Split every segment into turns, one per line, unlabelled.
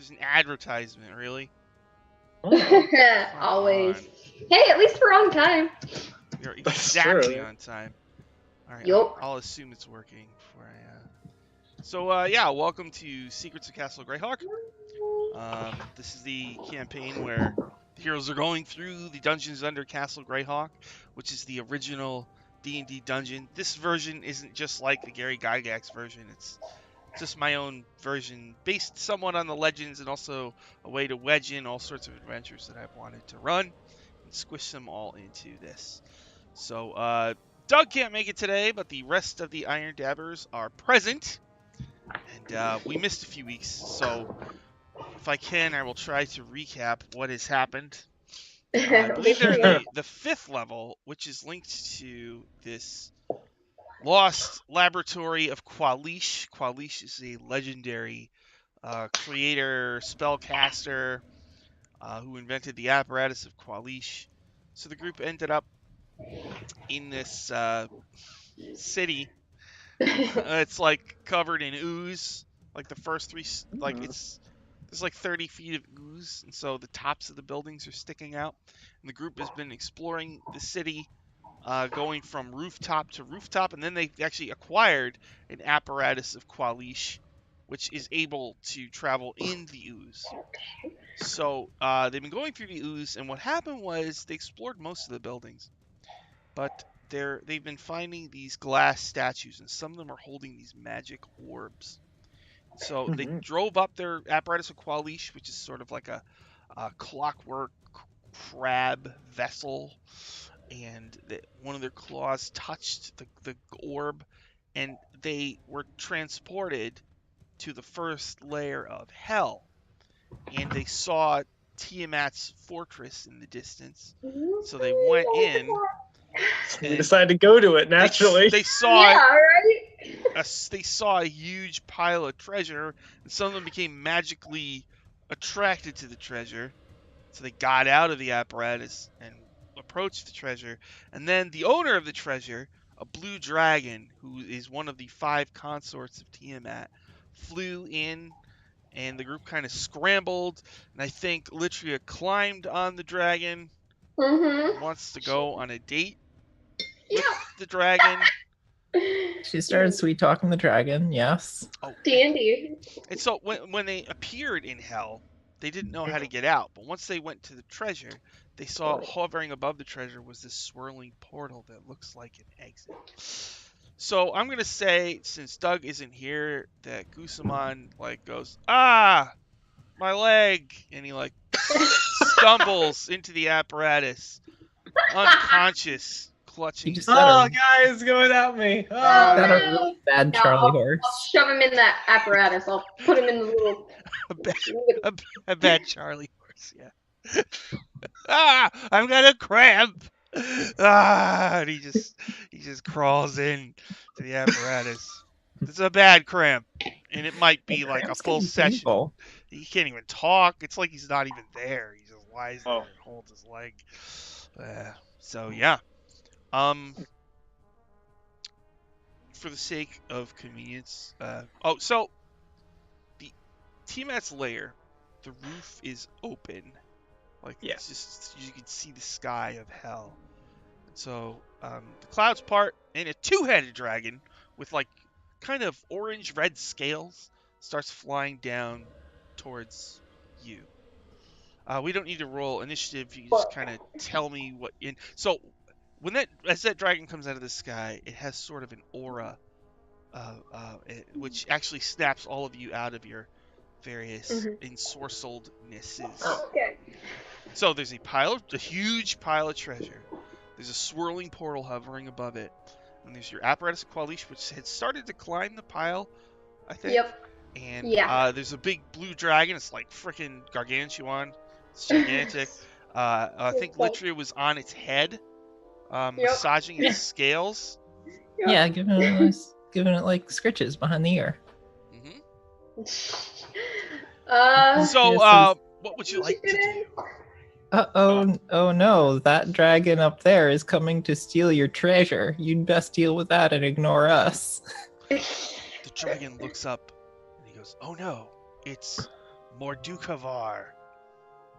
There's an advertisement, really?
Always. Hey, at least we're on time.
You're
That's
exactly
true.
on time. All right,
Yup.
I'll assume it's working before I. So yeah, welcome to Secrets of Castle Greyhawk. This is the campaign where the heroes are going through the dungeons under Castle Greyhawk, which is the original D&D dungeon. This version isn't just like the Gary Gygax version. It's just my own version, based somewhat on the legends and also a way to wedge in all sorts of adventures that I've wanted to run and squish them all into this. So Doug can't make it today, but the rest of the Iron Dabbers are present. And we missed a few weeks, so if I can, I will try to recap what has happened. I believe they're in the 5th level, which is linked to this lost laboratory of Qualish. Qualish is a legendary creator, spellcaster, who invented the apparatus of Qualish. So the group ended up in this city. It's like covered in ooze. Like the first three, like there's like 30 feet of ooze, and so the tops of the buildings are sticking out. And the group has been exploring the city, going from rooftop to rooftop, and then they actually acquired an apparatus of Qualish, which is able to travel in the ooze. So they've been going through the ooze, and what happened was they explored most of the buildings, but they've been finding these glass statues, and some of them are holding these magic orbs. So they drove up their apparatus of Qualish, which is sort of like a clockwork crab vessel, and one of their claws touched the orb, and they were transported to the first layer of hell, and they saw Tiamat's fortress in the distance. So they went in.
We decided to go to it naturally.
They saw
yeah, right?
they saw a huge pile of treasure, and some of them became magically attracted to the treasure. So they got out of the apparatus and approached the treasure. And then the owner of the treasure, a blue dragon, who is one of the 5 consorts of Tiamat, flew in, and the group kind of scrambled. And I think Litria climbed on the dragon, wants to go on a date with the dragon.
She started sweet talking the dragon, yes.
Oh,
D&D.
and so when they appeared in hell, they didn't know how to get out. But once they went to the treasure, they saw hovering above the treasure was this swirling portal that looks like an exit. So I'm gonna say, since Doug isn't here, that Gusamon like goes, my leg, and he like stumbles into the apparatus, unconscious, clutching.
Guys, go without me.
Got a really bad Charlie horse.
I'll shove him in that apparatus. I'll put him in the little...
a bad Charlie horse, yeah. I'm gonna cramp. And he just crawls in to the apparatus. It's a bad cramp, and it might be like a full session.
Painful.
He can't even talk. It's like he's not even there. He just lies there and holds his leg. So yeah. For the sake of convenience, so the Tiamat's lair, the roof is open, like it's just, you can see the sky of hell. And so the clouds part, and a 2-headed dragon with like kind of orange-red scales starts flying down towards you. We don't need to roll initiative. You can just kind of tell me what in. So as that dragon comes out of the sky, it has sort of an aura, which actually snaps all of you out of your various ensorcelednesses.
Okay.
So there's a huge pile of treasure. There's a swirling portal hovering above it, and there's your apparatus of Qualish, which had started to climb the pile, I think.
Yep.
And there's a big blue dragon. It's like freaking gargantuan. It's gigantic. I think Litria was on its head, massaging its scales.
Yeah, giving it like scritches behind the ear.
So, what would you like to do?
Oh no, that dragon up there is coming to steal your treasure. You'd best deal with that and ignore us.
The dragon looks up and he goes, "Oh no, it's Mordukavar.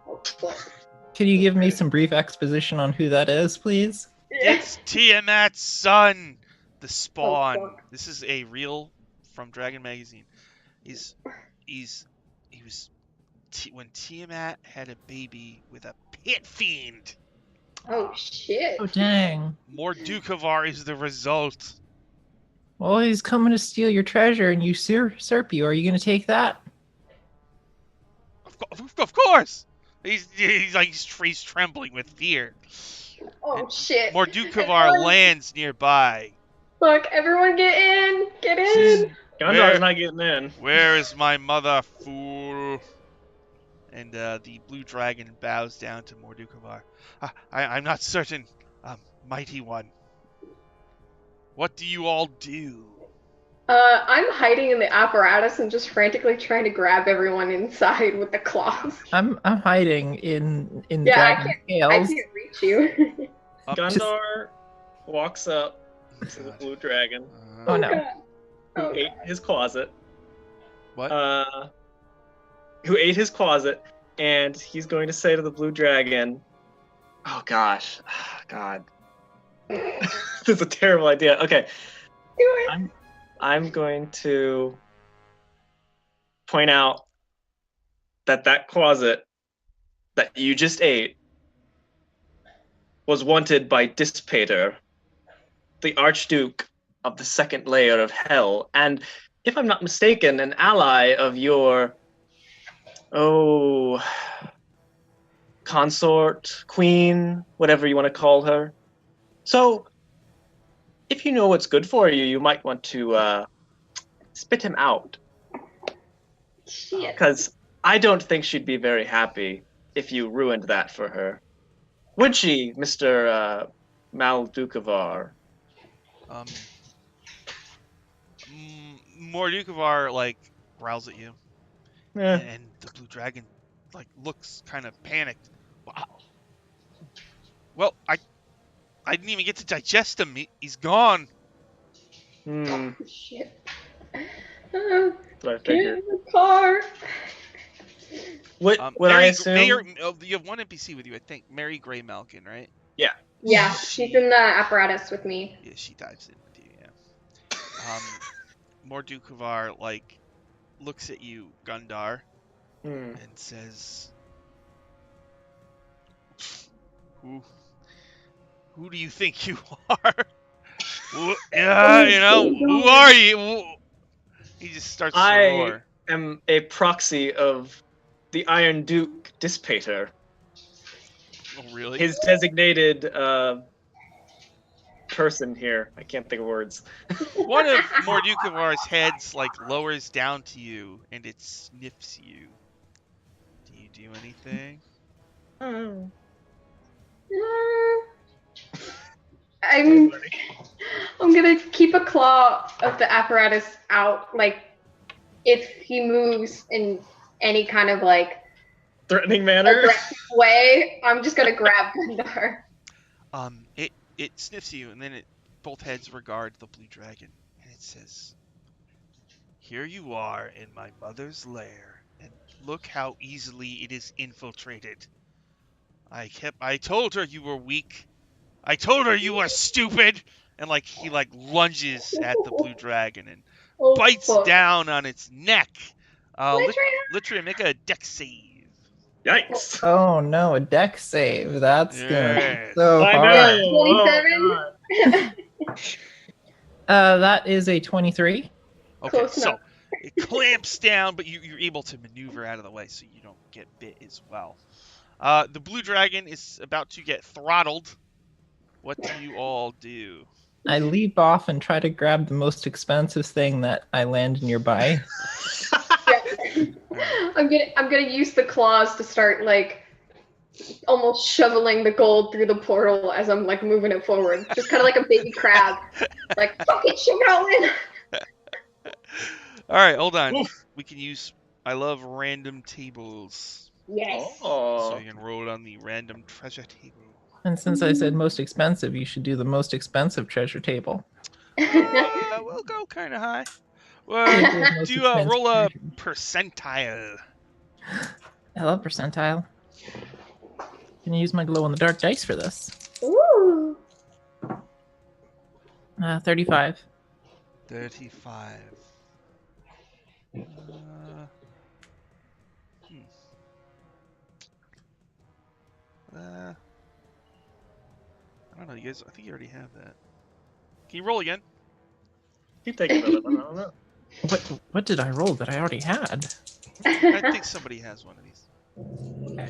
Oh, fuck.
Can you give me some brief exposition on who that is, please?
It's Tiamat's son, the Spawn.
fuck.
This is a reel from Dragon Magazine. He was when Tiamat had a baby with a pit fiend.
Oh shit.
Oh, dang.
Mordukavar is the result.
Well, he's coming to steal your treasure and usurp you. Are you going to take that?
Of course. He's trembling with fear.
Oh shit.
Mordukavar
Everyone-
lands nearby.
Fuck, everyone get in! Get in!
Gondor's not getting in.
Where is my mother, fool? And the blue dragon bows down to Mordukavar. I'm not certain, mighty one. What do you all do?
I'm hiding in the apparatus and just frantically trying to grab everyone inside with the claws.
I'm hiding in the
Yeah, I
dragon
I
scales.
can't reach you.
Gondor walks up
Oh,
to the
God.
blue dragon,
Oh, no.
God.
who
Oh,
ate his closet.
What?
Who ate his closet, and he's going to say to the blue dragon, "Oh gosh, God, this is a terrible idea." Okay,
do it.
I'm going to point out that closet that you just ate was wanted by Dispater, the Archduke of the second layer of hell, and if I'm not mistaken, an ally of your consort, queen, whatever you want to call her. So, if you know what's good for you, you might want to spit him out,
Shit.
because I don't think she'd be very happy if you ruined that for her. Would she, Mr. Maldukavar?
Mordukavar growls at you, and the blue dragon looks kind of panicked. Wow. Well, I didn't even get to digest him. He's gone.
Oh, shit.
That's what I
Get
figured.
in the car.
What I
Mary,
assume?
you have one NPC with you, I think. Mary Grey Malkin, right?
Yeah, she's in the apparatus with me.
Yeah, she dives in with you. Yeah. Mordukavar looks at you, Gundar,
Hmm.
and says, "Who do you think you are? Who are you?" He just starts to roar.
Am a proxy of the Iron Duke Dispater,
Oh, really?
his designated person here. I can't think of words.
One of Mordukavar's heads lowers down to you, and it sniffs you. Do you do anything?
I'm gonna keep a claw of the apparatus out, if he moves in any kind of
Threatening manner.
aggressive way, I'm just gonna grab Gundar.
It sniffs you, and then both heads regard the blue dragon, and it says, "Here you are in my mother's lair, and look how easily it is infiltrated. I told her you were weak. I told her you were stupid." And he lunges at the blue dragon and
Oh,
bites
fuck.
down on its neck.
Litria?
Litria, make a dex save.
Yikes!
Oh, no, a deck save. That's going to
Yes.
be so
I
hard.
know.
27?
That is a 23.
Okay,
Close
so
enough.
it clamps down, but you're able to maneuver out of the way so you don't get bit as well. The blue dragon is about to get throttled. What do you all do?
I leap off and try to grab the most expensive thing that I land nearby.
I'm gonna use the claws to start almost shoveling the gold through the portal as I'm moving it forward, just kind of like a baby crab. Fuck it, shove it all in.
All right, hold on.
Oof.
We can use. I love random tables,
Yes.
so
Oh.
you can roll it on the random treasure table.
And since I said most expensive, you should do the most expensive treasure table.
We'll go kind of high. Well,
Most
do
expensive
roll a
treasure.
percentile.
I love percentile. Can use my glow in the dark dice for this.
Ooh.
35.
35. Hmm. I don't know, you guys. I think you already have that. Can you roll again?
Keep taking another one. I don't know.
What did I roll that I already had?
I think somebody has one of these.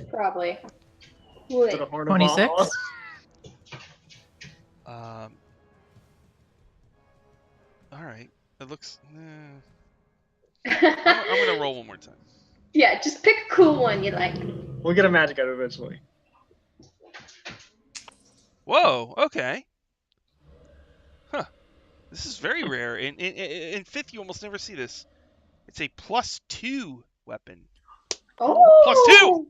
Probably.
To the Horn of
26.
Valhalla.
All right. It looks. I'm gonna roll one more time.
Yeah, just pick a cool one you like.
We'll get a magic item eventually.
Whoa. Okay. Huh. This is very rare. In fifth, you almost never see this. It's a +2 weapon.
Oh,
+2.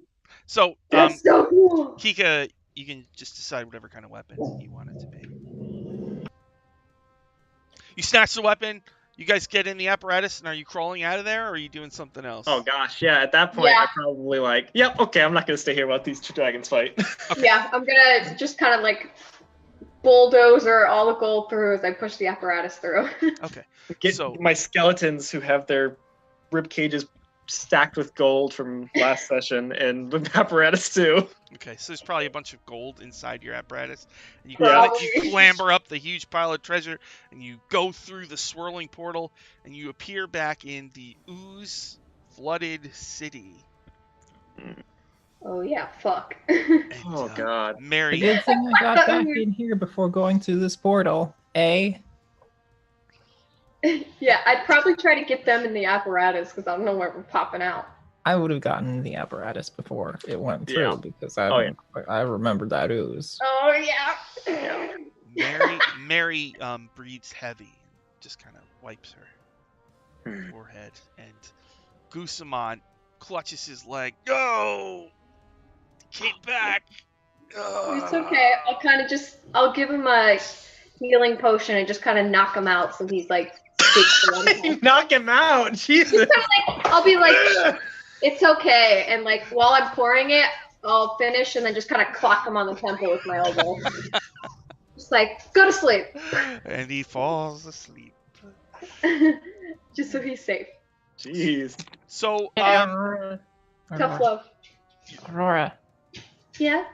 So,
that's so cool.
Kika, you can just decide whatever kind of weapon you want it to be. You snatch the weapon. You guys get in the apparatus, and are you crawling out of there, or are you doing something else?
Oh gosh, yeah. At that point,
Yeah.
I probably like, yep, okay, I'm not gonna stay here while these two dragons fight.
Okay.
Yeah, I'm gonna just kind of like bulldozer all the gold through as I push the apparatus through.
Okay.
Get
So-
my skeletons who have their rib cages stacked with gold from last session and the apparatus too.
Okay, so there's probably a bunch of gold inside your apparatus. And you,
Yeah.
you clamber up the huge pile of treasure, and you go through the swirling portal, and you appear back in the ooze-flooded city.
Oh yeah, fuck.
And,
Oh god.
The
Mary,
good thing I got back in here before going through this portal.
Yeah, I'd probably try to get them in the apparatus because I don't know where we're popping out.
I would have gotten the apparatus before it went through
Yeah.
because
Oh,
I remembered that ooze.
Oh yeah.
Mary breathes heavy, just kind of wipes her forehead, and Gusamon clutches his leg. No, get back!
It's okay. I'll give him a healing potion and just kind of knock him out so he's like
Knock him out, Jesus.
I'll be like, it's okay, and like while I'm pouring it, I'll finish and then just kind of clock him on the temple with my elbow. Just like, go to sleep.
And he falls asleep.
Just so he's safe.
Jeez.
So,
Tough love.
Aurora,
Yeah.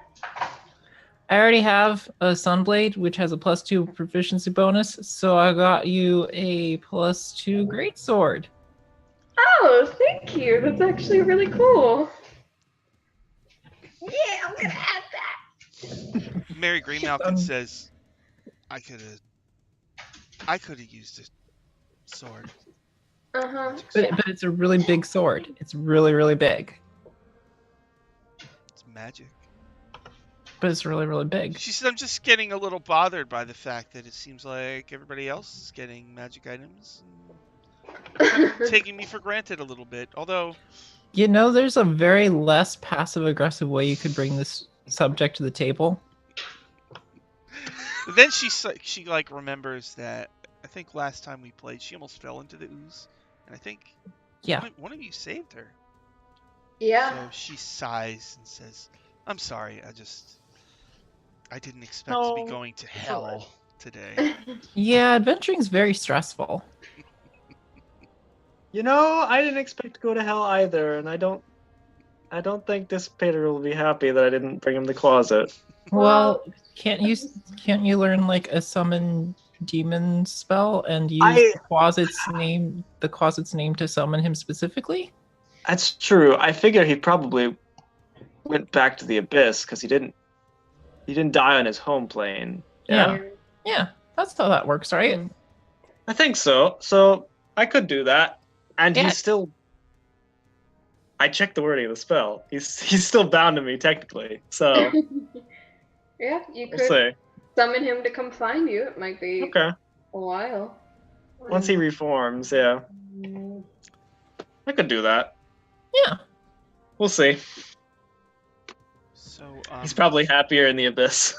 I already have a Sunblade, which has a +2 proficiency bonus, so I got you a +2 greatsword.
Oh, thank you. That's actually really cool. Yeah, I'm gonna add that.
Mary Greymalkin says, I could have used a sword.
Uh-huh.
But it's a really big sword. It's really, really big.
It's magic.
But it's really, really big.
She said, I'm just getting a little bothered by the fact that it seems like everybody else is getting magic items. Taking me for granted a little bit. Although,
You know, there's a very less passive-aggressive way you could bring this subject to the table.
then she like remembers that I think last time we played, she almost fell into the ooze, and I think
Yeah.
one of you saved her.
Yeah.
So she sighs and says, I'm sorry, I didn't expect to be
No.
going to hell today.
Yeah, adventuring's very stressful.
You know, I didn't expect to go to hell either, and I don't think this Peter will be happy that I didn't bring him the closet.
Well, can't you learn like a summon demon spell and use the closet's name to summon him specifically?
That's true. I figure he probably went back to the abyss because he didn't die on his home plane.
Yeah. Yeah, that's how that works, right?
I think so. So I could do that, and
Yeah.
he's still. I checked the wording of the spell. He's still bound to me technically. So
Yeah, you
we'll
could
see.
summon him to come find you. It might be
Okay.
a while.
Once he reforms, yeah, I could do that.
Yeah.
We'll see.
So,
He's probably happier in the abyss.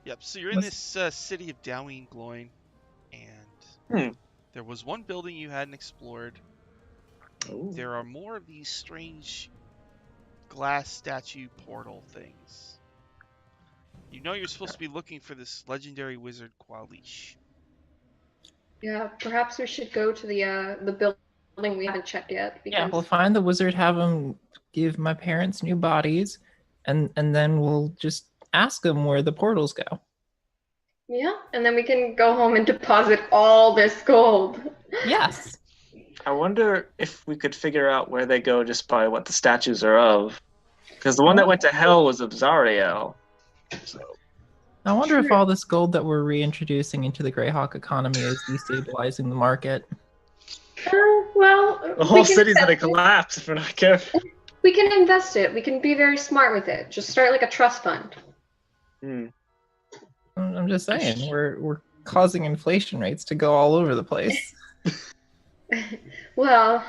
yep. So you're in this city of Doween Gloin, and there was one building you hadn't explored,
Ooh.
there are more of these strange glass statue portal things. You know you're supposed to be looking for this legendary wizard Qualish.
Yeah, perhaps we should go to the building we haven't checked yet.
Yeah,
Because
we'll find the wizard, have him give my parents new bodies, and then we'll just ask them where the portals go.
yeah, and then we can go home and deposit all this gold.
Yes.
I wonder if we could figure out where they go just by what the statues are of. Because the one that went to hell was of Zariel. So
I wonder if
True.
all this gold that we're reintroducing into the Greyhawk economy is destabilizing the market.
Well,
the whole
we can
city's gonna
invest it.
collapse if we're not careful.
We can invest it. We can be very smart with it. Just start like a trust fund.
Hmm.
I'm just saying, we're causing inflation rates to go all over the place.
Well,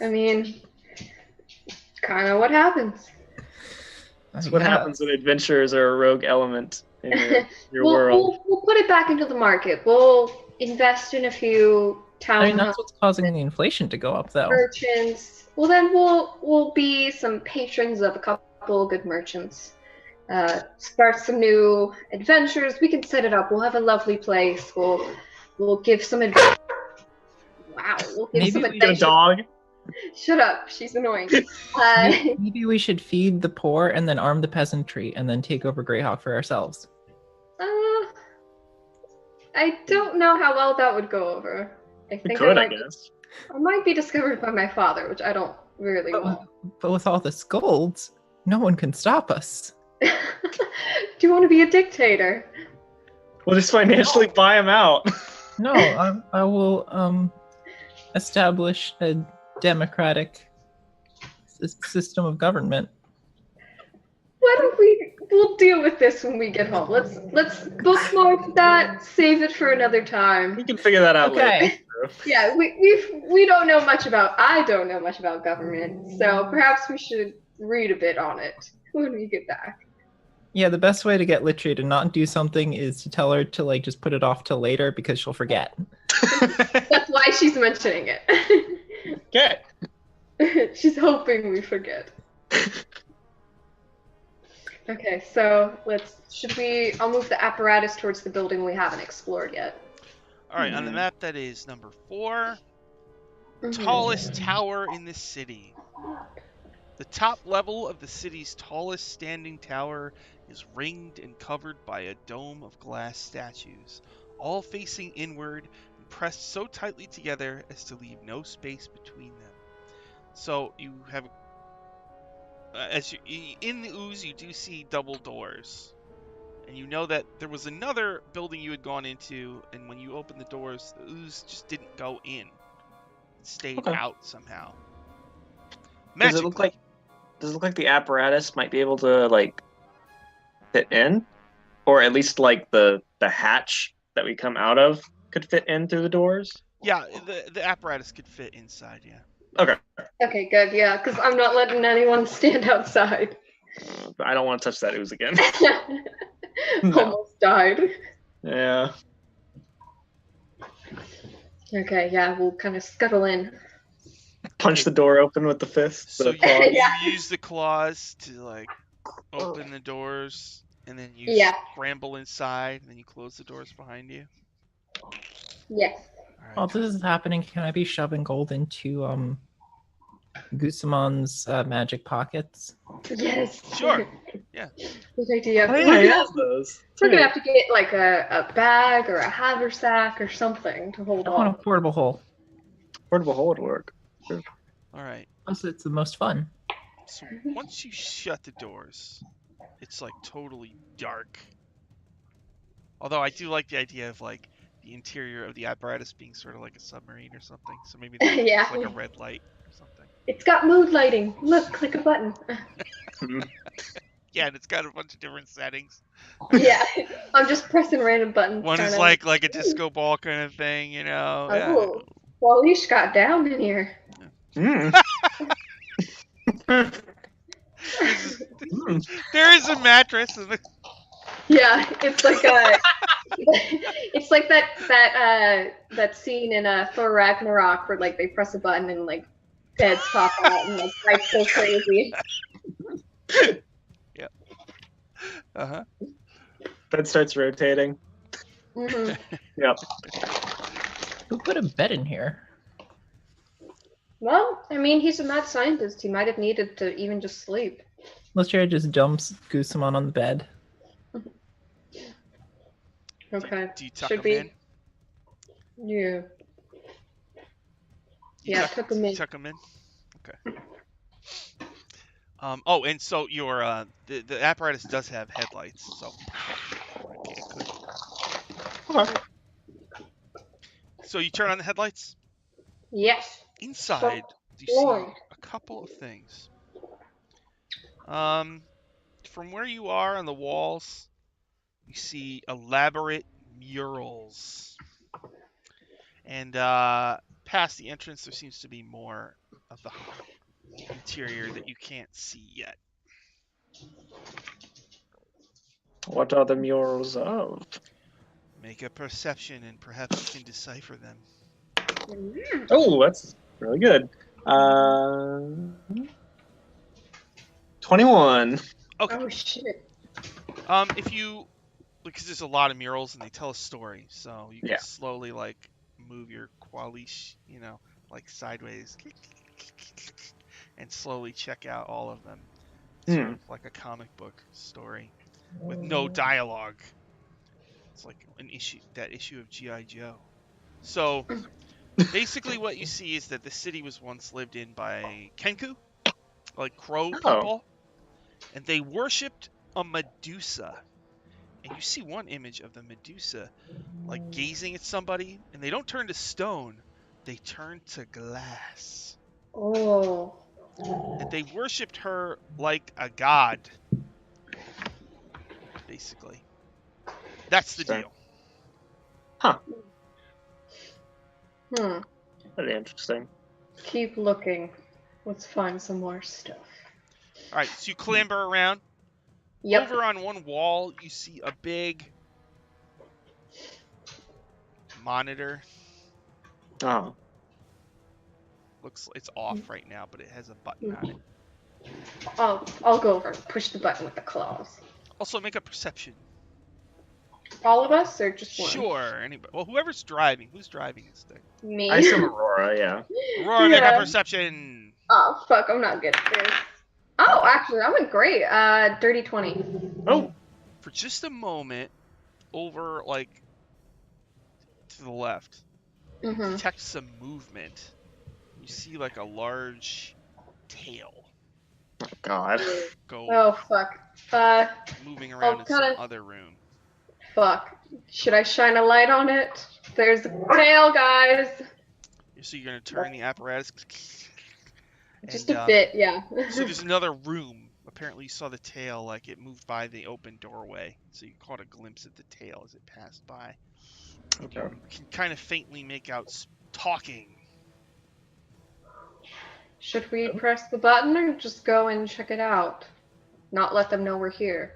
I mean, kind of what happens.
That's what happens when adventurers are a rogue element in your
we'll,
world.
we'll put it back into the market. We'll invest in a few
I mean,
town
that's what's causing the inflation to go up, though.
merchants. Well, then we'll be some patrons of a couple good merchants. Start some new adventures. We can set it up. We'll have a lovely place. We'll give some advice. Wow, we'll give
Maybe
some
we
Get a
advice.
dog.
Shut up, she's annoying.
Maybe we should feed the poor and then arm the peasantry and then take over Greyhawk for ourselves.
I don't know how well that would go over. I
We
think
could, I
might,
guess.
I might be discovered by my father, which I don't really want.
But with all this gold, no one can stop us.
Do you want to be a dictator?
We'll just financially buy him out.
No, I will establish a democratic system of government.
Why don't we'll deal with this when we get home. Let's bookmark that, save it for another time.
We can figure that out
Okay.
later.
Yeah, we don't know much about I don't know much about government, so perhaps we should read a bit on it when we get back.
Yeah, the best way to get Litchi to not do something is to tell her to just put it off till later because she'll forget.
That's why she's mentioning it.
Okay.
She's hoping we forget. Okay, so I'll move the apparatus towards the building we haven't explored yet.
All right, on the map that is number 4,
Mhm.
tallest tower in the city. The top level of the city's tallest standing tower is ringed and covered by a dome of glass statues, all facing inward and pressed so tightly together as to leave no space between them. So you have, in the ooze, you do see double doors, and you know that there was another building you had gone into, and when you opened the doors, the ooze just didn't go in; it stayed out somehow.
Does it look like the apparatus might be able to fit in, or at least the hatch that we come out of could fit in through the doors?
Yeah, the apparatus could fit inside. Yeah.
Okay.
Okay, good. Yeah, because I'm not letting anyone stand outside.
I don't want to touch that ooze again.
Almost died.
Yeah.
Okay, yeah, we'll kind of scuttle in.
Punch the door open with the fist.
So
the claws.
you use the claws to open the doors, and then you scramble inside, and then you close the doors behind you.
Yes.
All right.
While this is happening, can I be shoving gold into Gusamon's magic pockets?
Yes.
Sure. Yeah.
Good idea.
Oh, yeah, he has those.
We're gonna have to get a bag or a haversack or something to hold
I want a
on.
portable hole.
Portable hole would work.
All right.
Plus, it's the most fun.
So once you shut the doors, it's totally dark. Although I do like the idea of the interior of the apparatus being sort of like a submarine or something. So maybe there's
Yeah.
a red light or something.
It's got mood lighting. Look, click a button.
Yeah, and it's got a bunch of different settings.
Yeah, I'm just pressing random buttons.
One is like a disco ball kind of thing, you know.
Oh, Waleesh got down in here.
Mm.
There is a mattress.
Yeah, it's like it's like that scene in Thor Ragnarok where they press a button and heads pop out and like lights go crazy.
Yep. Uh-huh.
Bed starts rotating.
Mm-hmm.
Yep.
Who put a bed in here?
Well, I mean, he's a mad scientist. He might have needed to even just sleep.
Let's try to just dumps Goosemon on the bed.
Okay.
Do you tuck
Should
him
be.
in?
Yeah.
You
Yeah, tuck him in.
Tuck him in? Okay. Oh, and so your the apparatus does have headlights, so okay, good.
Okay.
So you turn on the headlights.
Yes.
Inside, you see
Lord.
a couple of things. From where you are on the walls, you see elaborate murals, and past the entrance, there seems to be more of the interior that you can't see yet.
What are the murals of?
Make a perception, and perhaps you can decipher them.
Oh, that's really good. 21.
Okay.
Oh shit.
If you, because there's a lot of murals and they tell a story, so you can
Yeah.
slowly like move your qualish, like sideways, and slowly check out all of them. Sort of like a comic book story with no dialogue. It's like that issue of G.I. Joe. So basically what you see is that the city was once lived in by Kenku, like crow people, and they worshipped a Medusa. And you see one image of the Medusa like gazing at somebody, and they don't turn to stone, they turn to glass.
Oh.
And they worshipped her like a god, basically. That's the deal.
Huh.
Very
interesting.
Keep looking. Let's find some more stuff.
All right, so you clamber around.
Yep.
Over on one wall, you see a big monitor.
Oh.
It's off right now, but it has a button on it.
I'll go over and push the button with the claws.
Also, make a perception.
All of us, or just one?
Sure, anybody. Well, whoever's driving. Who's driving this thing?
Me.
I assume Aurora, yeah.
Aurora, make a perception.
Oh, fuck, I'm not good at this. Oh, actually, that went great. Dirty 20.
Oh.
For just a moment, over, like, to the left, you detect some movement. You see, like, a large tail.
Oh, God.
Oh, fuck.
Moving around in some other room.
Fuck. Should I shine a light on it? There's the tail, guys.
So you're going to turn the apparatus.
Just a bit, yeah.
So there's another room. Apparently you saw the tail, like it moved by the open doorway. So you caught a glimpse of the tail as it passed by.
Okay.
You can kind of faintly make out talking.
Should we press the button or just go and check it out? Not let them know we're here.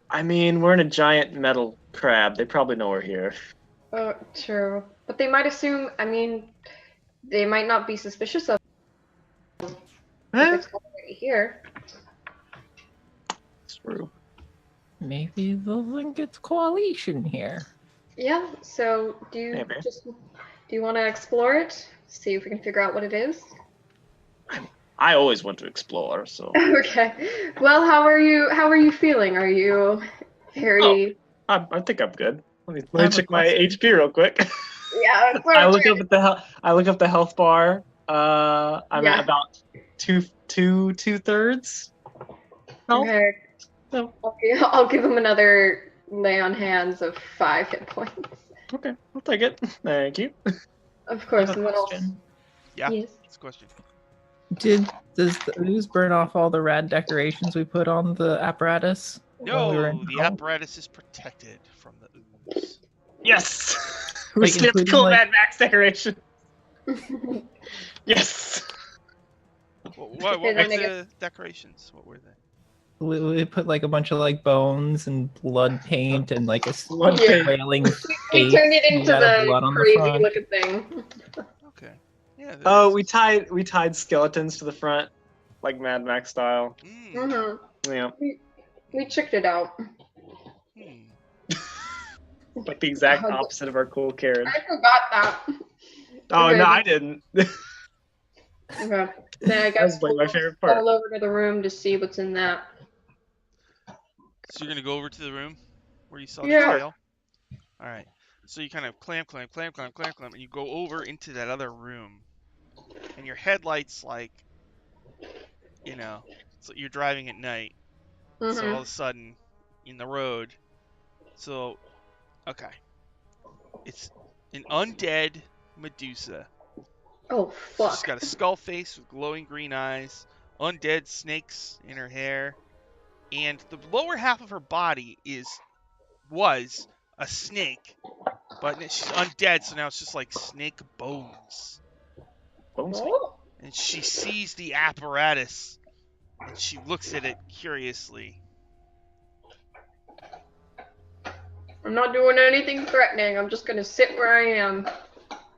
I mean, we're in a giant metal crab. They probably know we're here.
Oh, true. But they might assume, they might not be suspicious of us if it's already here.
True.
Maybe they'll think it's coalition here.
Yeah, so do you want to explore it? See if we can figure out what it is?
I always want to explore, so.
Okay. Well, how are you feeling? Are you very...
Oh, I think I'm good. Let me check my HP real quick.
Yeah,
I look up the health bar. I'm at about two-thirds health.
Okay.
So.
I'll give him another lay on hands of 5 hit points.
Okay, I'll take it. Thank you.
Of course.
I have a question.
Yeah.
Yes.
That's a question.
Does the ooze burn off all the rad decorations we put on the apparatus?
No, the apparatus is protected from the ooze.
Yes! We skipped cool Mad Max decoration. Yes!
What were the decorations? What were they?
We put like a bunch of like bones and blood paint and like a wailing
We turned it into the
blood on
crazy
the front.
looking thing.
Okay. Yeah.
Oh, we tied skeletons to the front, like Mad Max style. Yeah.
We checked it out.
Like the exact opposite of our cool carriage.
I forgot that.
Oh
Okay.
no, I didn't.
Okay. Then I
That
guess
was like my favorite part.
all over to the room to see what's in that.
So you're gonna go over to the room where you saw the
Yeah.
tail. All right. So you kind of clamp, and you go over into that other room, and your headlights like, so you're driving at night. So all of a sudden, in the road, okay, it's an undead Medusa.
Oh fuck.
She's got a skull face with glowing green eyes, undead snakes in her hair, and the lower half of her body was a snake, but she's undead, so now it's just like snake bones.
Oh.
And she sees the apparatus, and she looks at it curiously.
I'm not doing anything threatening. I'm just gonna sit where I am.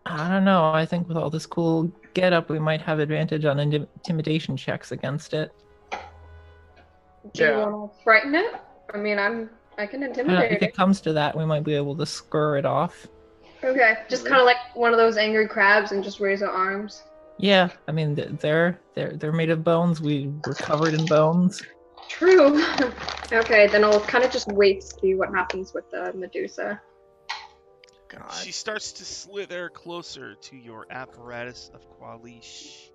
I don't know. I think with all this cool getup, we might have advantage on intimidation checks against it.
Do you want to frighten it? I mean, I can intimidate
If it comes to that, we might be able to scur it off.
Okay, just kind of like one of those angry crabs and just raise our arms.
Yeah, I mean they're made of bones. We're covered in bones.
True. Okay, then I'll kind of just wait to see what happens with the Medusa.
God.
She starts to slither closer to your apparatus of Qualish,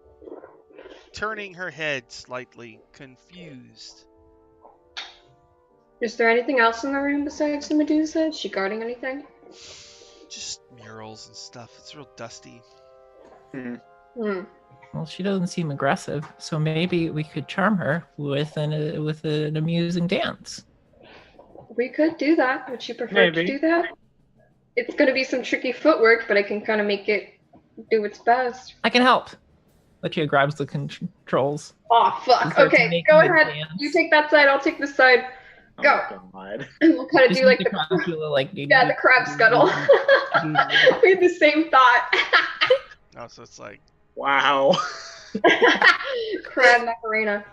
turning her head slightly, confused.
Is there anything else in the room besides the Medusa? Is she guarding anything?
Just murals and stuff. It's real dusty.
Well, she doesn't seem aggressive, so maybe we could charm her with an amusing dance.
We could do that. Would you prefer to do that? It's going to be some tricky footwork, but I can kind of make it do its best.
I can help. Lucia grabs the controls.
Oh, fuck. Okay, go ahead. Dance. You take that side, I'll take this side. Go.
God.
And we'll kind of do like the crab scuttle. We had the same thought.
Oh, so it's like,
wow.
Crab Macarena.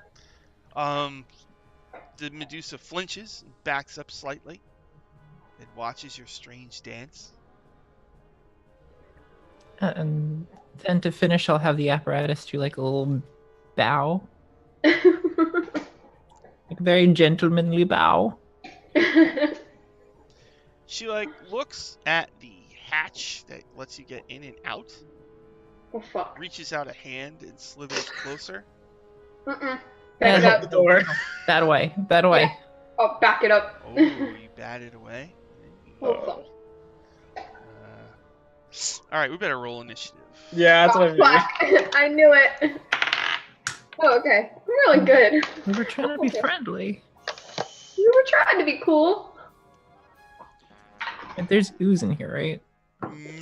The Medusa flinches and backs up slightly. It watches your strange dance.
And then to finish, I'll have the apparatus do like a little bow. Like a very gentlemanly bow.
She looks at the hatch that lets you get in and out.
Oh fuck.
Reaches out a hand and slithers closer.
Back
it
up.
The door.
That away. Yeah.
Oh, back it up.
Oh, you batted away.
Oh fuck.
All right, we better roll initiative.
Yeah, that's what I mean.
Fuck. I knew it. Oh, okay. Really good.
We were trying to be friendly.
We were trying to be cool.
And there's ooze in here, right?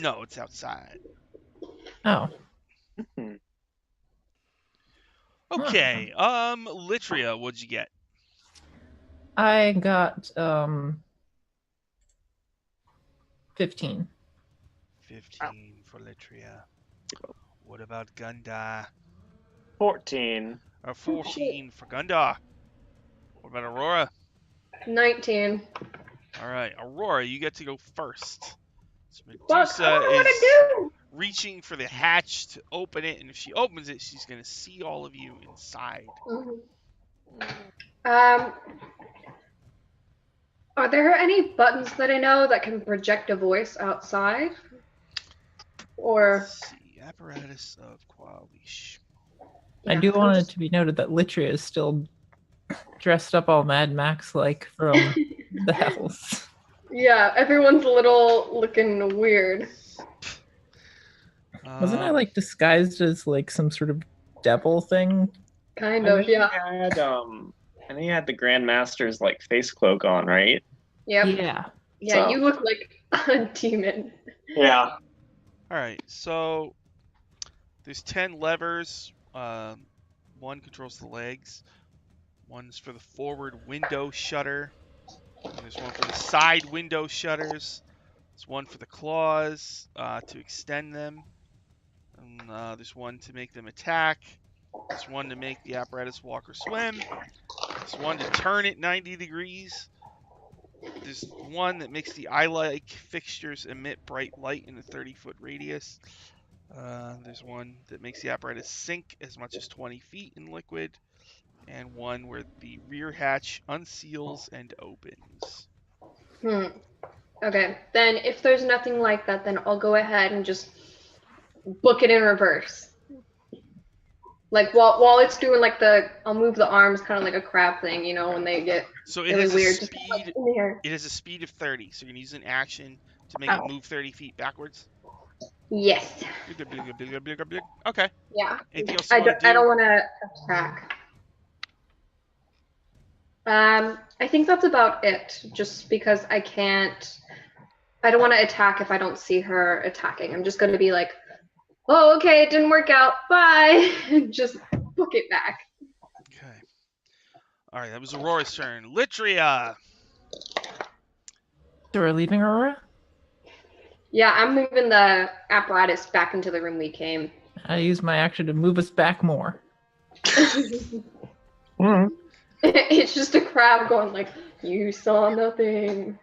No, it's outside.
Oh.
Okay. Litria, what'd you get?
I got 15.
15 for Litria. What about Gunda?
14.
14 for Gunda. What about Aurora?
19.
All right, Aurora, you get to go first. So
Fuck, I don't know
Medusa
what
is
to do.
reaching for the hatch to open it, and if she opens it, she's gonna see all of you inside.
Are there any buttons that I know that can project a voice outside? Or
Let's see, apparatus of Qualish.
I do want it to be noted that Litria is still dressed up all Mad Max-like from the Hells.
Yeah, everyone's a little looking weird.
Wasn't I disguised as some sort of devil thing?
Kind of, yeah.
And he had the Grandmaster's face cloak on, right?
Yep.
Yeah.
Yeah,
So-
you look like a demon.
Yeah.
All right, so there's 10 levers. One controls the legs. One's for the forward window shutter. And there's one for the side window shutters. There's one for the claws to extend them. And, there's one to make them attack. There's one to make the apparatus walk or swim. There's one to turn it 90 degrees. There's one that makes the eye-like fixtures emit bright light in a 30-foot radius. There's one that makes the apparatus sink as much as 20 feet in liquid. And one where the rear hatch unseals and opens.
Okay, then if there's nothing like that, then I'll go ahead and just book it in reverse. Like while it's doing like I'll move the arms kind of like a crab thing, you know, when they get really weird.
It has a speed of 30, so you're gonna use an action to make it move 30 feet backwards.
Yes.
Okay.
Yeah.
Anything else
I don't want to attack. I think that's about it. Just because I don't want to attack if I don't see her attacking. I'm just going to be like, oh, okay, it didn't work out. Bye. Just book it back.
Okay. All right, that was Aurora's turn. Litria.
So we're leaving Aurora?
Yeah, I'm moving the apparatus back into the room we came.
I use my action to move us back more.
It's just a crab going like, you saw nothing.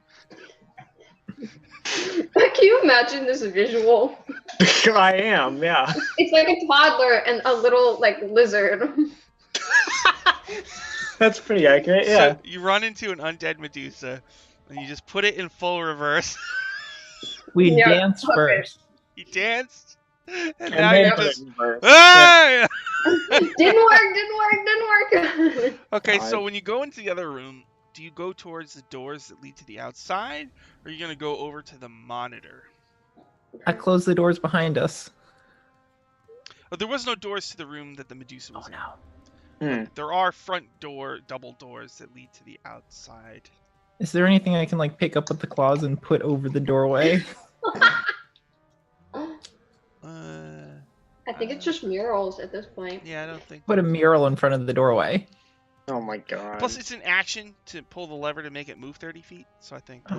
Can you imagine this visual?
I am, yeah.
It's like a toddler and a little like lizard.
That's pretty accurate, yeah.
So you run into an undead Medusa, and you just put it in full reverse.
We danced first.
You danced, and
now
you just... Hey!
Didn't work.
Okay, so when you go into the other room, do you go towards the doors that lead to the outside, or are you going to go over to the monitor?
I closed the doors behind us.
Oh, there was no doors to the room that the Medusa was in.
No.
There are front door, double doors that lead to the outside.
Is there anything I can like pick up with the claws and put over the doorway?
I think it's just murals at this point.
Yeah, I don't think.
Put a mural in front of the doorway.
Oh my god.
Plus, it's an action to pull the lever to make it move 30 feet, so I think that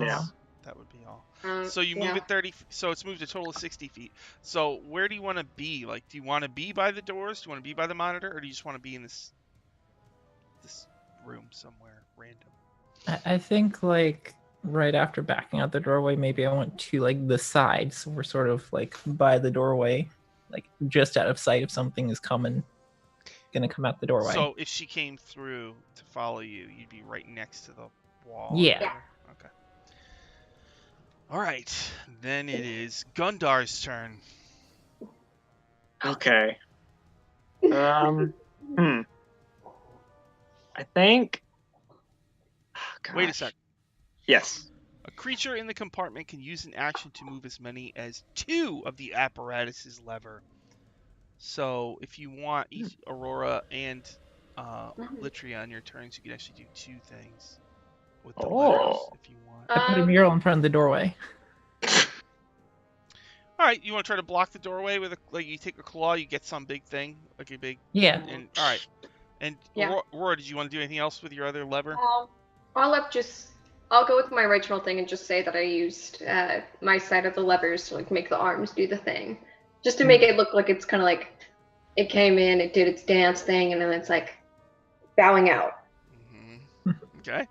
would be all. So you move it 30, so it's moved a total of 60 feet. So where do you want to be? Like, do you want to be by the doors? Do you want to be by the monitor? Or do you just want to be in this room somewhere random?
I think like right after backing out the doorway, maybe I went to like the side, so we're sort of like by the doorway, like just out of sight if something is gonna come out the doorway.
So if she came through to follow you, you'd be right next to the wall.
Yeah.
Okay. All right. Then it is Gundar's turn.
Okay. I think. Oh,
wait a sec.
Yes.
A creature in the compartment can use an action to move as many as 2 of the apparatus's lever. So if you want Aurora and Litria on your turns, you can actually do 2 things with the levers if you want.
I put a mural in front of the doorway.
All right, you want to try to block the doorway with you take a claw, you get some big thing, like a big.
Yeah.
And all right. And Aurora, did you want to do anything else with your other lever?
I'll go with my original thing and just say that I used my side of the levers to like make the arms do the thing, just to make it look like it's kind of like it came in, it did its dance thing, and then it's like bowing out.
Okay.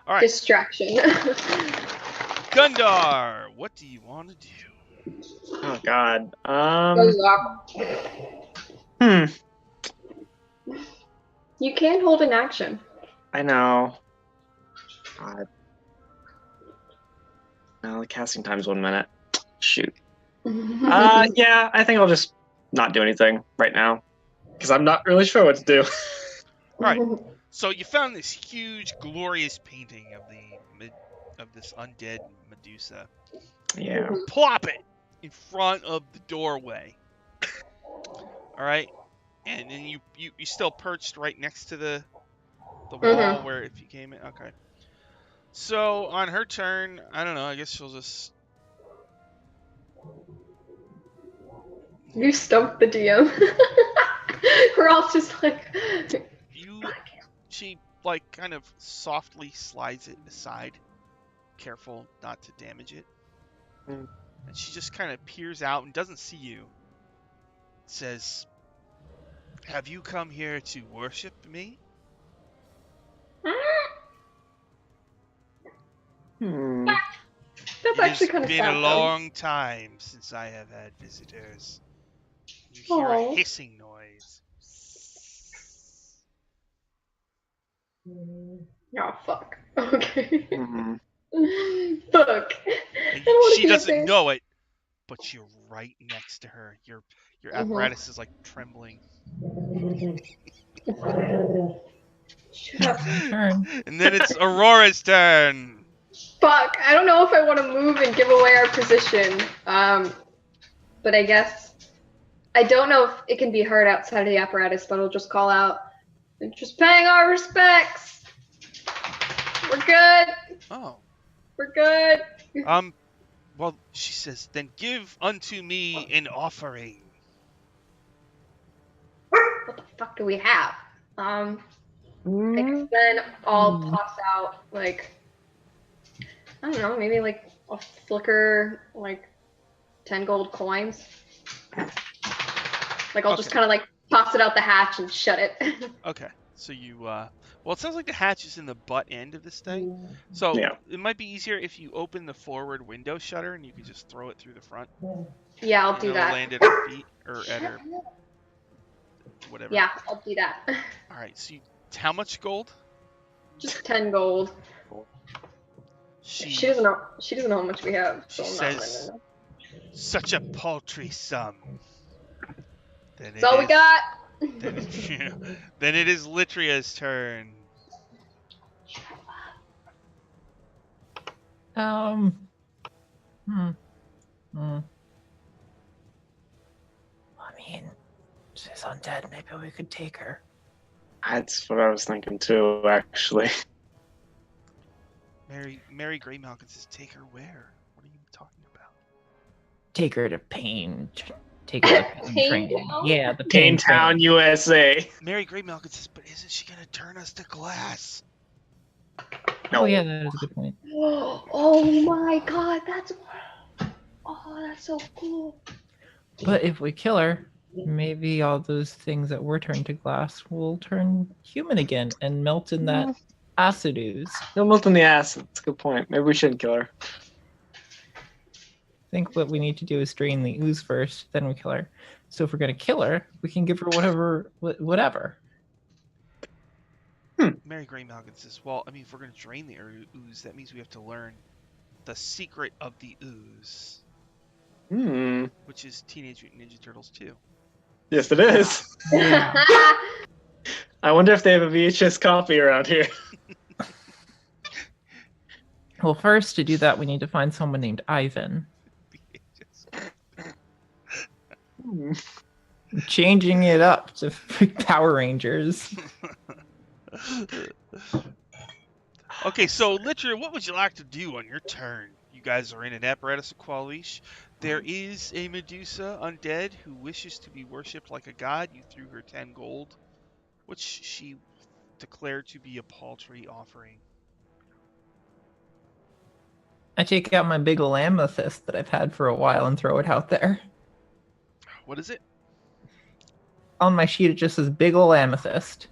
All right.
Distraction.
Gundar, what do you want to do?
Oh god.
You can't hold an action.
I know. God. No, the casting time's 1 minute. Shoot. Yeah, I think I'll just not do anything right now because I'm not really sure what to do.
All right. So you found this huge, glorious painting of this undead Medusa.
Yeah.
Plop it in front of the doorway. All right, and then you still perched right next to the wall where if you came in. Okay. So on her turn, I don't know. I guess she'll just.
You stumped the DM. We're all just like.
She like kind of softly slides it aside, careful not to damage it. And she just kind of peers out and doesn't see you. says, "Have you come here to worship me?"
That's
It
actually
has
kind of
been
sad,
a
though.
long time since I have had visitors. You hear a
Aw.
hissing noise.
Oh, fuck. Okay.
Hmm.
Fuck.
And
I don't want to
she
be up
doesn't
there.
know it, but you're right next to her. Your
Mhm.
apparatus is like trembling.
Shut up.
My turn.
And then it's Aurora's turn.
Fuck. I don't know if I want to move and give away our position. But I guess I don't know if it can be heard outside of the apparatus, but I'll just call out. Just paying our respects. We're good.
Oh.
We're good.
Well, she says, then give unto me an offering.
What the fuck do we have? I guess then I'll toss out like I don't know, maybe like a flicker like 10 gold coins. Like I'll just
Okay.
kind of like toss it out the hatch and shut it.
Okay. So you, well, it sounds like the hatch is in the butt end of this thing. So
Yeah.
it might be easier if you open the forward window shutter and you can just throw it through the front.
Yeah, I'll
And
do
it'll
that.
land at her feet or at her, whatever.
Yeah, I'll do that.
All right. So how much gold?
Just 10 gold. She doesn't know. She doesn't know how much we have.
She
So I'm not
says,
letting her know.
such a paltry sum. Then
That's all we got.
Then it is Litria's turn.
Hmm. I mean, she's undead. Maybe we could take her.
That's what I was thinking too, actually.
Mary Grey Malkin says, take her where? What are you talking about?
Take her to Pain. Take her to Pain training. Yeah, the Pain
Town,
training.
USA.
Mary Grey Malkin says, but isn't she going to turn us to glass?
No.
Oh yeah, that is a good point.
Oh my god, that's so cool.
But if we kill her, maybe all those things that were turned to glass will turn human again and melt in that acid ooze.
No melt in the acid. That's a good point. Maybe we shouldn't kill her.
I think what we need to do is drain the ooze first, then we kill her. So if we're gonna kill her, we can give her whatever.
Mary Grey Malkin says, well, I mean, if we're going to drain the ooze, that means we have to learn the secret of the ooze. Which is Teenage Mutant Ninja Turtles 2.
Yes, it is.
Yeah.
I wonder if they have a VHS copy around here.
Well, first to do that, we need to find someone named Ivan. Changing it up to Power Rangers.
Okay, so Litcher, what would you like to do on your turn? You guys are in an apparatus of Qualish. There is a Medusa undead who wishes to be worshipped like a god. You threw her 10 gold, which she declared to be a paltry offering.
I take out my big ol' amethyst that I've had for a while and throw it out there.
What is it?
On my sheet, it just says big ol' amethyst.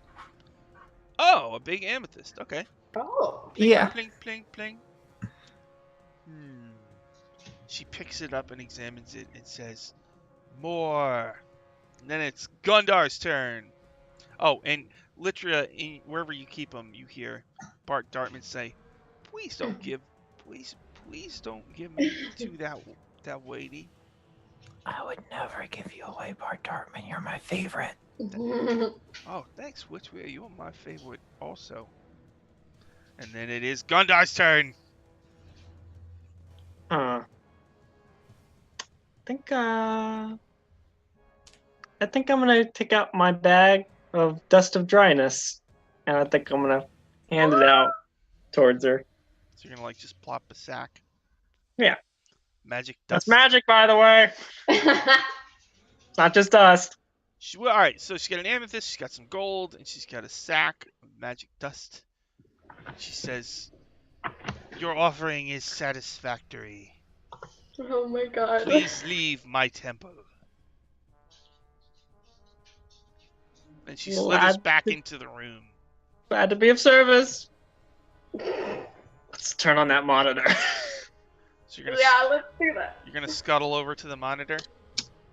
Oh, a big amethyst. Okay.
Oh.
Pling,
Yeah.
Pling, pling, pling. She picks it up and examines it and says, more. And then it's Gundar's turn. Oh, and Litra, wherever you keep them, you hear Bart Dartman say, please don't give me to that weighty.
I would never give you away, Bart Dartman. You're my favorite.
Oh, thanks, Witchweir. You're my favorite also. And then it is Gundar's turn.
I think I'm gonna take out my bag of dust of dryness, and I think I'm gonna hand it out towards her.
So you're gonna like just plop a sack.
Yeah.
Magic
That's
dust.
magic, by the way. It's not just dust.
All right, so she's got an amethyst, she's got some gold, and she's got a sack of magic dust. She says, your offering is satisfactory.
Oh my god.
Please leave my temple. And she slithers back into the room.
Glad to be of service. Let's turn on that monitor.
So you're
let's do that.
You're gonna scuttle over to the monitor.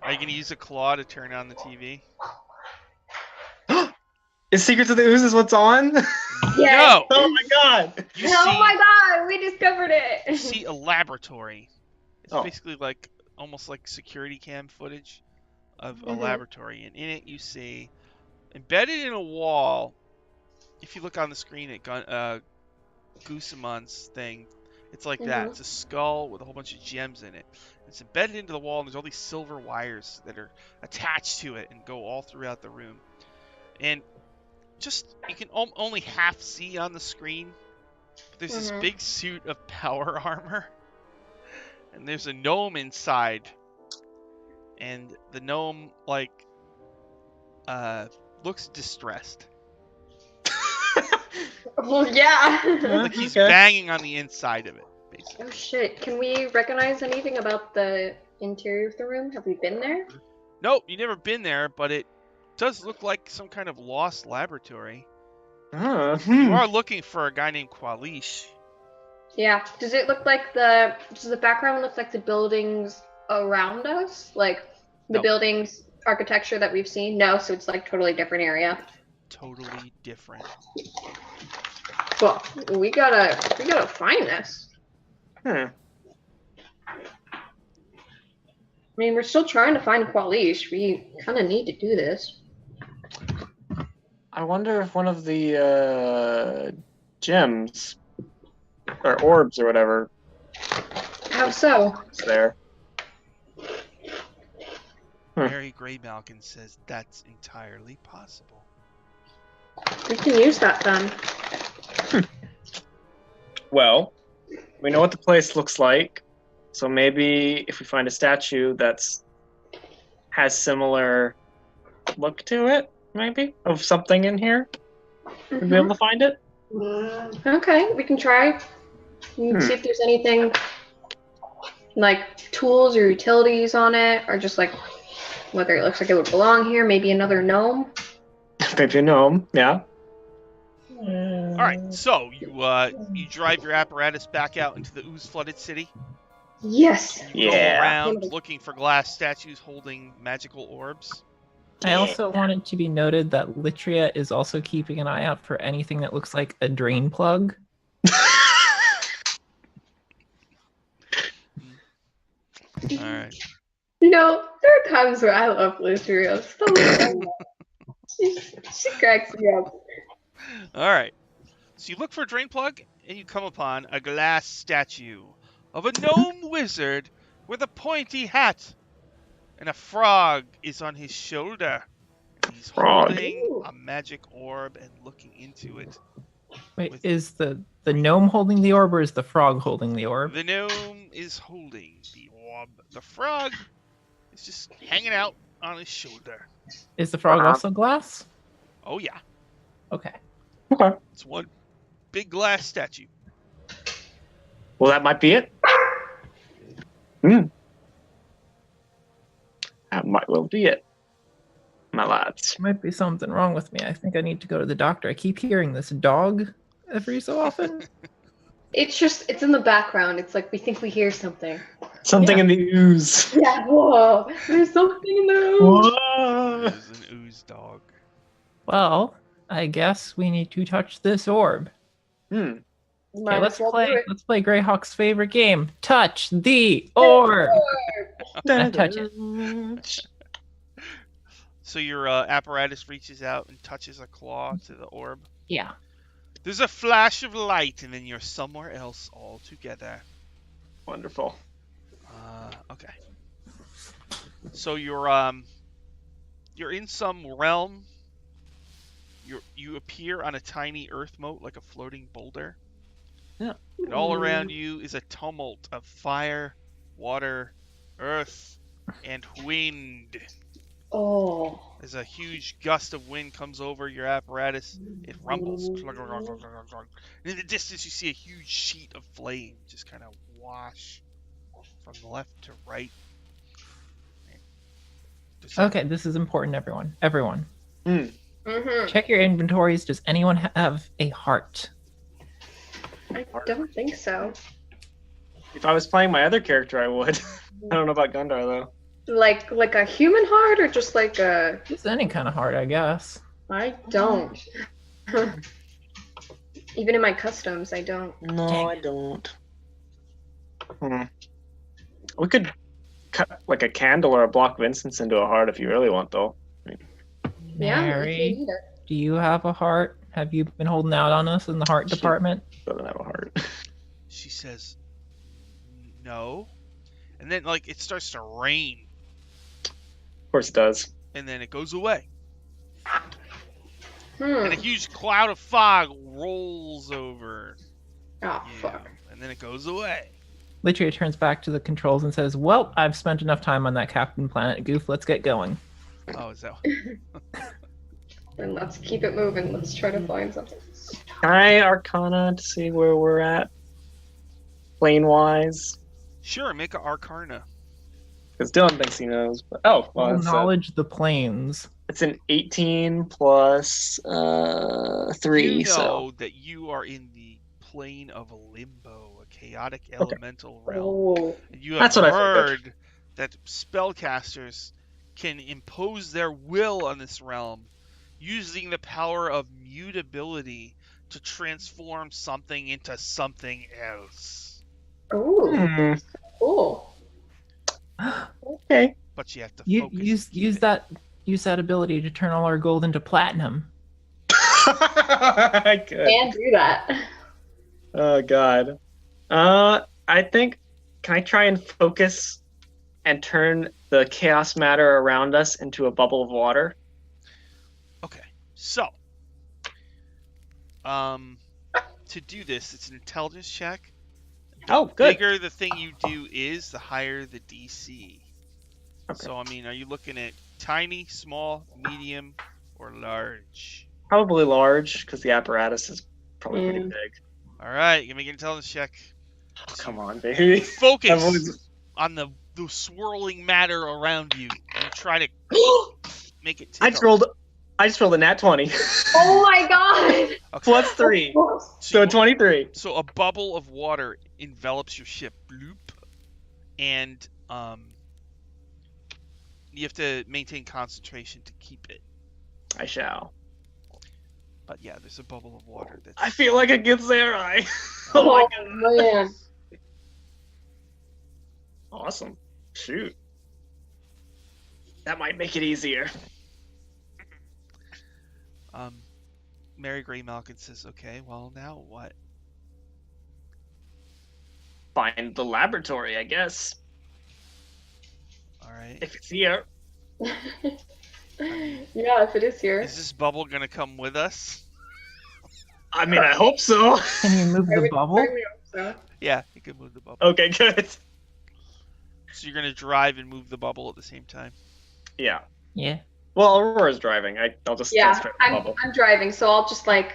Are you gonna use a claw to turn on the TV?
Is Secrets of the Ooze is what's on?
Yeah.
No!
Oh my god!
My god, we discovered it!
You see a laboratory. It's
Oh.
basically like almost like security cam footage of a laboratory, and in it you see embedded in a wall. If you look on the screen at Gusamon's thing, it's like that. It's a skull with a whole bunch of gems in it. It's embedded into the wall, and there's all these silver wires that are attached to it and go all throughout the room. And just you can only half see on the screen. But there's this big suit of power armor, and there's a gnome inside, and the gnome looks distressed.
Well, yeah.
Like he's banging on the inside of it, basically.
Oh shit! Can we recognize anything about the interior of the room? Have we been there?
Nope, you've never been there, but it does look like some kind of lost laboratory. You are looking for a guy named Qualish.
Yeah. Does it look like does the background look like the buildings around us? Like the buildings architecture that we've seen? No, so it's like totally different area.
Totally different.
Well, we gotta find this. I mean, we're still trying to find Qualish. We kind of need to do this.
I wonder if one of the gems or orbs or whatever.
How so?
Is there.
Mary Greymalkin says that's entirely possible.
We can use that then.
Well, we know what the place looks like, so maybe if we find a statue that's has similar look to it, maybe of something in here, we'll be able to find it.
Okay, we can try. We can see if there's anything like tools or utilities on it, or just like whether it looks like it would belong here. Maybe another gnome.
Maybe a gnome, yeah.
All right, so you drive your apparatus back out into the ooze-flooded city.
Yes.
You go around looking for glass statues holding magical orbs.
I also want it to be noted that Litria is also keeping an eye out for anything that looks like a drain plug.
All right.
You know, there are times where I love Litria. She cracks me up.
All right. So you look for a drain plug, and you come upon a glass statue of a gnome wizard with a pointy hat, and a frog is on his shoulder. And he's holding a magic orb and looking into it.
Wait, is the gnome holding the orb, or is the frog holding the orb?
The gnome is holding the orb. The frog is just hanging out on his shoulder.
Is the frog also glass?
Oh, yeah.
Okay.
Okay.
It's one big glass statue.
Well, that might be it. That might well be it, my lads.
Might be something wrong with me. I think I need to go to the doctor. I keep hearing this dog every so often.
It's in the background. It's like we think we hear something.
Something in the ooze.
Yeah, whoa. There's something in the ooze.
Whoa.
There's an ooze dog.
Well, I guess we need to touch this orb. Okay, let's play Greyhawk's favorite game. Touch the orb. Touch it.
So your apparatus reaches out and touches a claw to the orb.
Yeah.
There's a flash of light, and then you're somewhere else altogether.
Wonderful.
Okay. So you're in some realm. You appear on a tiny earth moat like a floating boulder.
Yeah.
And all around you is a tumult of fire, water, earth, and wind.
Oh.
As a huge gust of wind comes over your apparatus, it rumbles. And in the distance, you see a huge sheet of flame just kind of wash from left to right.
Okay, this is important, everyone. Everyone.
Mm-hmm.
Check your inventories. Does anyone have a heart?
I don't think so.
If I was playing my other character, I would. I don't know about Gundar though.
Like a human heart or just like a...
Just any kind of heart, I guess.
I don't. Even in my customs, I don't.
No,
Dang.
I don't. We could cut like a candle or a block of incense into a heart if you really want, though.
Yeah, if you
Mary,
need it.
do you have a heart? Have you been holding out on us in the heart department?
Doesn't have a heart.
She says, no. And then, like, it starts to rain.
Of course it does.
And then it goes away.
Hmm.
And a huge cloud of fog rolls over.
Oh,
you.
fuck.
And then it goes away.
Litria turns back to the controls and says, well, I've spent enough time on that Captain Planet goof. Let's get going.
Oh, is that...
Then let's keep it moving. Let's try to find something.
Can I Arcana to see where we're at? Plane-wise?
Sure, make an Arcana.
Because Dylan thinks he knows. But, oh, well,
Knowledge the planes.
it's an 18 plus 3,
You know
so...
that you are in the plane of limbo, a chaotic elemental realm.
Oh.
And you have
That's what I
heard that spellcasters can impose their will on this realm using the power of mutability to transform something into something else.
Oh. Cool.
Okay.
But you have to
You,
focus.
use that ability to turn all our gold into platinum.
I could.
Can't do that.
Oh, God. I think... Can I try and focus and turn the chaos matter around us into a bubble of water?
Okay, so to do this, it's an intelligence check.
Oh,
The
good.
bigger the thing you do is, the higher the DC.
Okay.
So, I mean, are you looking at tiny, small, medium, or large?
Probably large, because the apparatus is probably pretty big.
All right, you make an intelligence check.
Oh, come on, baby.
Focus
I've always-
on the swirling matter around you and try to make it
I just rolled a nat 20.
Oh my god!
Okay.
Plus 3. So 23.
So a bubble of water envelops your ship, bloop, and you have to maintain concentration to keep it.
I shall.
But yeah, there's a bubble of water that's...
I feel like it gets there.
Oh,
my God.
man.
Awesome. Shoot. That might make it easier.
Mary Gray Malkin says, okay, well, now what?
Find the laboratory, I guess.
All right.
If it's here.
Yeah, if it is here.
Is this bubble going to come with us?
I mean, I hope so.
Can you move the bubble?
I hope so.
Yeah, you can move the bubble.
Okay, good.
So you're going to drive and move the bubble at the same time?
Yeah.
Yeah.
Well, Aurora's driving. I'll just
Yeah,
concentrate on the bubble.
I'm driving, so I'll just like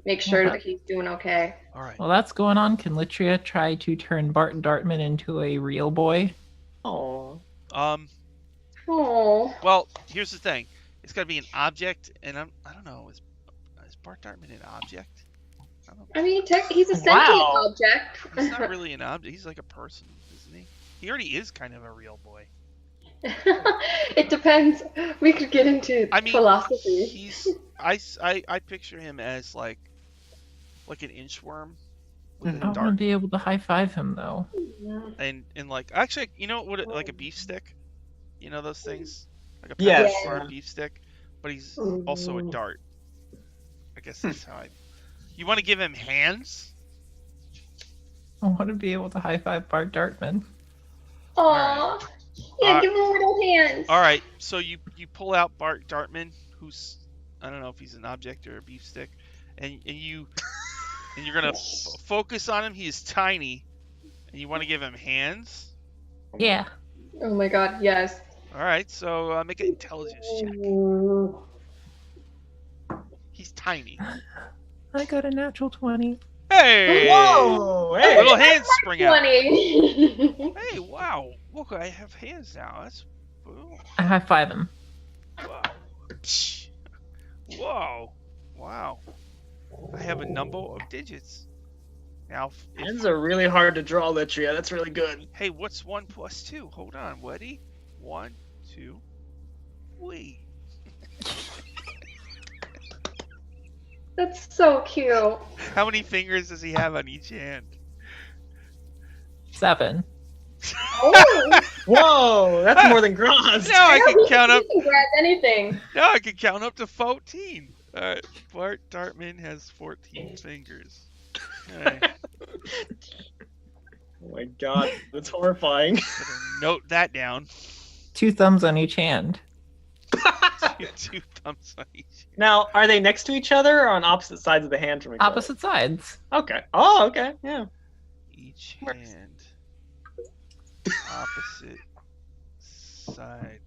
make sure
Okay.
that he's doing okay.
All right.
While that's going on, can Litria try to turn Bart Dartman into a real boy?
Oh.
Oh.
Well, here's the thing. It's got to be an object, and I don't know. Is Bart Dartman an object? I don't
I mean, he's a sentient
Wow.
object.
He's not really an object. He's like a person, isn't he? He already is kind of a real boy.
It depends. We could get into
I mean,
philosophy.
he's I picture him as like an inchworm with
Mhm.
I
a
want to
dart,
be able to high five him though.
and like actually, you know what? Like a beef stick. You know those things, like a
Yes.
pepper beef stick, but he's also a dart. I guess that's how I. You want to give him hands?
I want to be able to high five Bart Dartman.
Aw. Yeah, give him little hands.
All right, so you pull out Bart Dartman, who's I don't know if he's an object or a beef stick, and you're gonna focus on him. He is tiny, and you want to give him hands.
Yeah.
Oh my god, yes.
All right, so make an intelligence check.
Ooh.
He's tiny.
I got a natural 20.
Hey!
Whoa! Hey!
Little hands spring out.
20.
Hey, wow! Look, I have hands now. That's ooh,
I high five him.
wow. Psh. Whoa. Wow. I have a number of digits. Now,
Hands are really hard to draw, Litria. That's really good.
Hey, what's 1 plus 2? Hold on, Woody. 1, 2, 3.
That's so cute.
How many fingers does he have on each hand?
7.
Oh,
Whoa, that's more than Gron's.
No, I can count up.
you can grab anything.
No, I can count up to 14. All right, Bart Dartman has 14 fingers. Okay.
Oh my god, that's horrifying.
Better note that down.
2 thumbs on each hand.
Two thumbs on each.
Now, are they next to each other or on opposite sides of the hand from each
Opposite sides.
other? Okay. Oh, okay. Yeah.
Each
Works.
hand. Opposite side.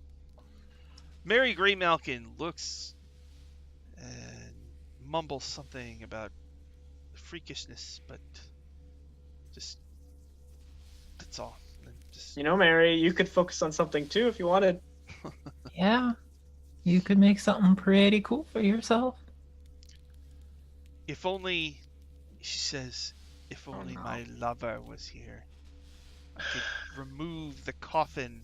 Mary Greymalkin looks and mumbles something about freakishness, but just that's all. And just
You know, Mary, you could focus on something too if you wanted.
Yeah. You could make something pretty cool for yourself.
if only, she says, if only
no.
my lover was here, I could remove the coffin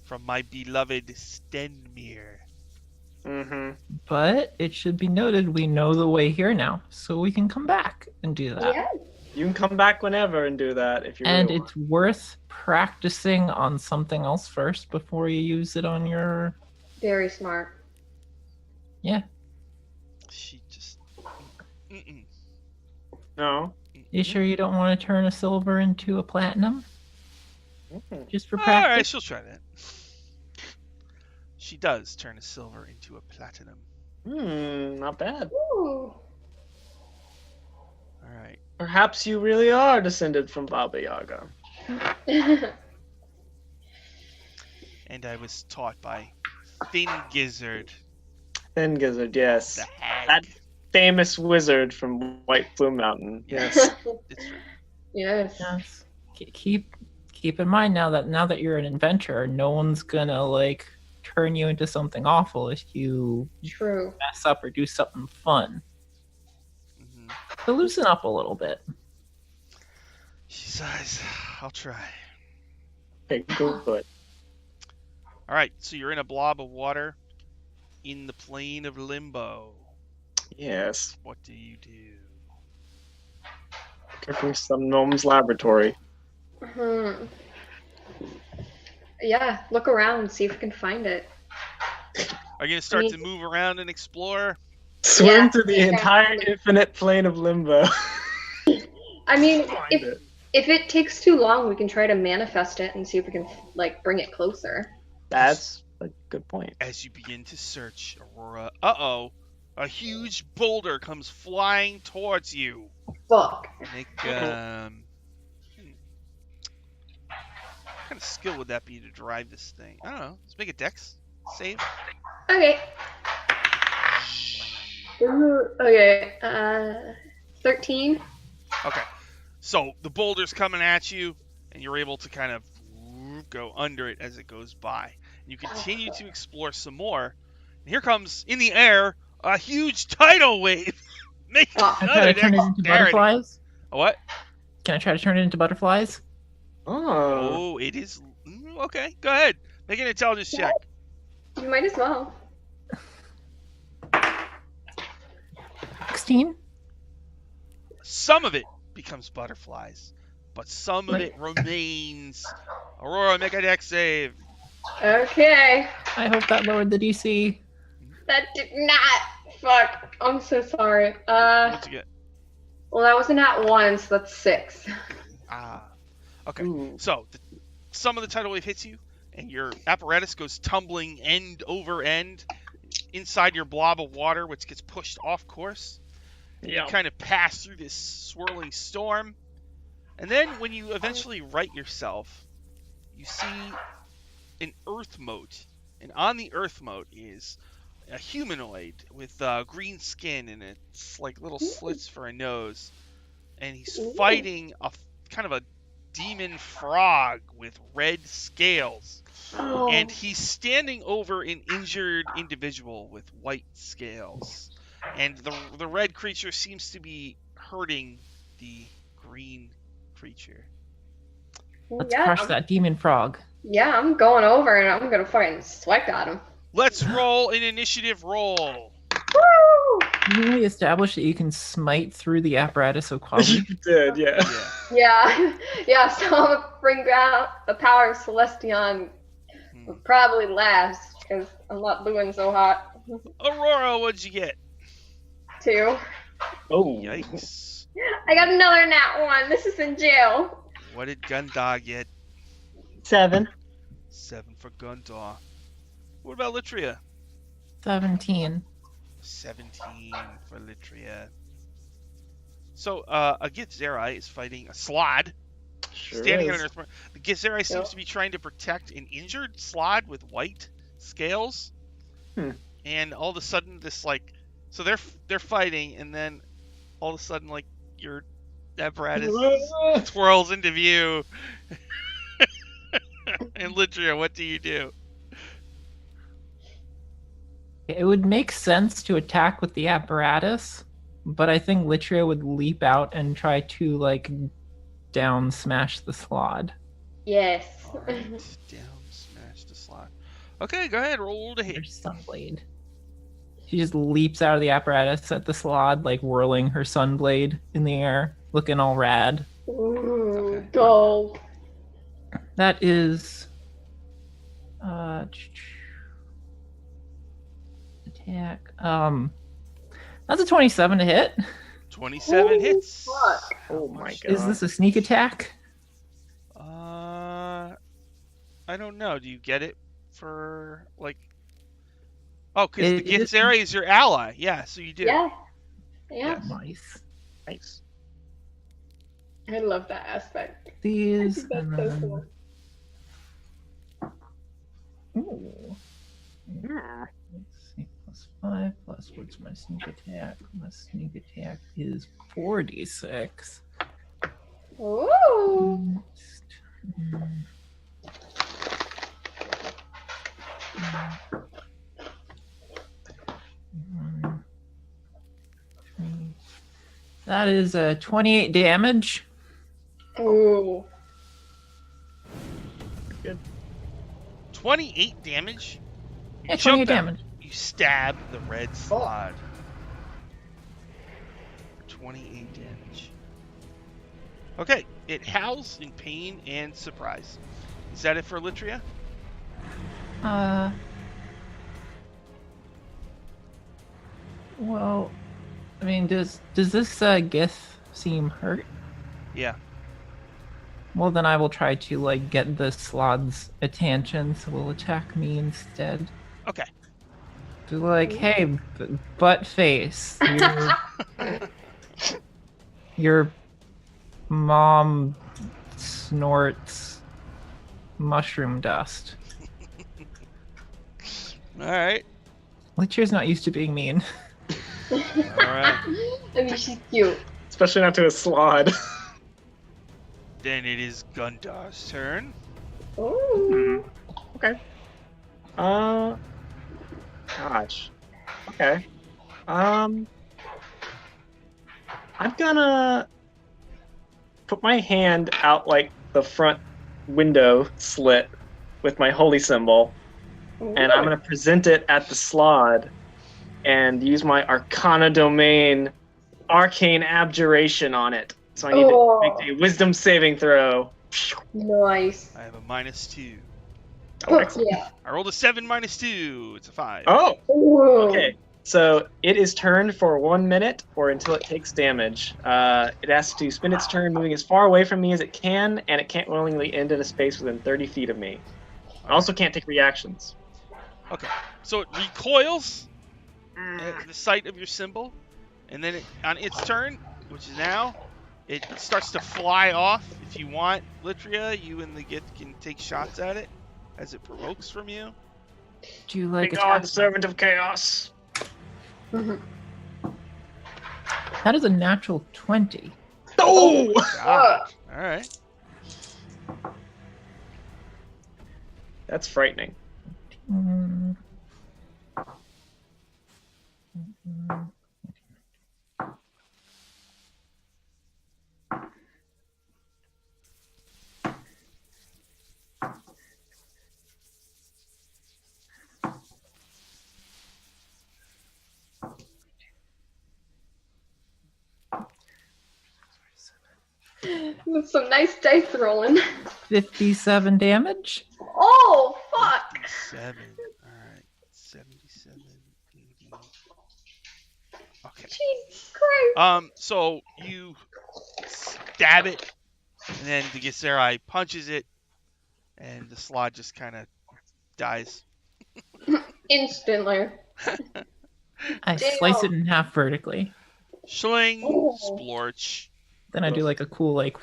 from my beloved Stenmere.
Mm-hmm.
But it should be noted we know the way here now, so we can come back and do that.
Yeah.
You can come back whenever and do that if you
And
really
it's worth practicing on something else first before you use it on your...
Very smart.
Yeah.
She just. Mm-mm.
No.
You sure you don't want to turn a silver into a platinum?
Mm.
Just for
All right,
practice?
she'll try that. She does turn a silver into a platinum.
Not bad.
Ooh.
All right.
Perhaps you really are descended from Baba Yaga.
And I was taught by Thin Gizzard,
Thin Gizzard, yes.
the hag.
That famous wizard from White Plume Mountain. Yes.
It's right.
Yes.
Yes. Keep in mind now that you're an inventor, no one's gonna like turn you into something awful if you
True.
mess up or do something fun.
Mhm.
So loosen up a little bit.
She sighs. I'll try.
Okay, good.
All right, so you're in a blob of water in the plane of limbo.
Yes.
What do you do?
Looking for some gnome's laboratory.
Hmm. Yeah, look around, see if we can find it.
Are you going to start to move around and explore?
Swim
Yeah,
through the
yeah.
entire infinite plane of limbo.
I mean,
Find
if
it.
if it takes too long, we can try to manifest it and see if we can like bring it closer.
That's a good point.
As you begin to search, Aurora, a huge boulder comes flying towards you.
Fuck.
Make, what kind of skill would that be to drive this thing? I don't know. Let's make a dex save.
Okay. Okay. 13.
Okay. So the boulder's coming at you, and you're able to kind of go under it as it goes by. And you continue to explore some more. And here comes, in the air, a huge tidal wave. Make
Oh.
Can I
another
turn it into
dexterity.
butterflies?
A what?
Can I try to turn it into butterflies?
Oh.
Oh, it is. Okay, go ahead. Make an intelligence check.
You might as well.
16?
Some of it becomes butterflies, but some of it remains. Aurora, make a dex save.
Okay.
I hope that lowered the DC.
That did not. Fuck. I'm so sorry.
What'd you get?
Well, that was a nat 1, so that's 6.
Ah. Okay.
Ooh.
So, some of the tidal wave hits you, and your apparatus goes tumbling end over end inside your blob of water, which gets pushed off course.
Yeah.
You kind of pass through this swirling storm. And then when you eventually right yourself, you see an earth moat. And on the earth moat is a humanoid with green skin and it's like little slits for a nose. And he's fighting a kind of a demon frog with red scales.
Oh.
And he's standing over an injured individual with white scales. And the red creature seems to be hurting the green creature.
Let's crush that demon frog.
Yeah, I'm going over and I'm gonna fucking swipe at him.
Let's roll an initiative roll.
Woo!
Didn't we establish that you can smite through the apparatus of quality?
You did, yeah.
Yeah. So I'm gonna bring down the power of Celestion. Will probably last because I'm not doing so hot.
Aurora, what'd you get?
2.
Oh.
Yikes.
I got another nat 1. This is in jail.
What did Gundog get?
7.
7 for Gundog. What about Litria?
17.
17 for Litria. So, a Githzerai is fighting a Slod. Standing on Earth. The Githzerai seems to be trying to protect an injured Slod with white scales. And all of a sudden, so they're fighting, and then all of a sudden, your apparatus twirls into view. And Litria, what do you do?
It would make sense to attack with the apparatus, but I think Litria would leap out and try to, down smash the Slod.
Yes.
Alright, down smash the Slod. Okay, go ahead, roll to hit.
There's Sunblade. She just leaps out of the apparatus at the Slod, whirling her Sunblade in the air, looking all rad.
Ooh,
Okay.
gold.
That is... attack. That's a 27 to hit.
27 hits.
Fuck.
Oh my god.
Is this a sneak attack?
I don't know. Do you get it for Oh, because the Githzerai is your ally. Yeah, so you do.
Yeah.
Nice.
Nice.
I love that aspect.
These.
That's
And
so
then...
cool.
Ooh. Let's see. +5 plus what's my sneak attack? My sneak attack is 4d6.
Ooh. That is 28 damage. Ooh.
Good.
28 damage? You
Yeah,
jump
28
out.
damage.
You stab the red Slod. 28 damage. Okay, it howls in pain and surprise. Is that it for Litria?
Well, I mean, does this Gith seem hurt?
Yeah.
Well, then I will try to get the Slod's attention, so will attack me instead.
Okay.
Be hey, butt face, your mom snorts mushroom dust.
All right.
Litria's not used to being mean.
All right.
I mean, she's cute.
Especially not to a Slod.
Then it is Gundog's turn.
Ooh.
Okay. Gosh. Okay. I'm gonna put my hand out the front window slit with my holy symbol, and I'm gonna present it at the Slod and use my Arcana Domain Arcane Abjuration on it. So I need to make a Wisdom saving throw.
Nice.
I have a -2.
Oh, excellent.
Yeah.
I rolled a 7 -2. It's a 5.
Oh,
Ooh.
okay. So it is turned for 1 minute or until it takes damage. It has to spend its turn moving as far away from me as it can, and it can't willingly end in a space within 30 feet of me. It also can't take reactions.
Okay. So it recoils at the sight of your symbol, and then on its turn, which is now, it starts to fly off. If you want, Litria, you and the Gith can take shots at it as it provokes from you.
Do you
Be gone, servant of chaos.
That is a natural 20.
Oh!
God. All right.
That's frightening.
Mm.
With some nice dice rolling.
57 damage.
Oh, fuck!
57. Alright. 77, 80. Okay.
Jesus Christ.
So you stab it, and then the Githzerai punches it, and the slot just kind of dies.
Instantly.
I
Damn.
slice it in half vertically.
Schling,
Oh.
splorch.
Then I do like a cool like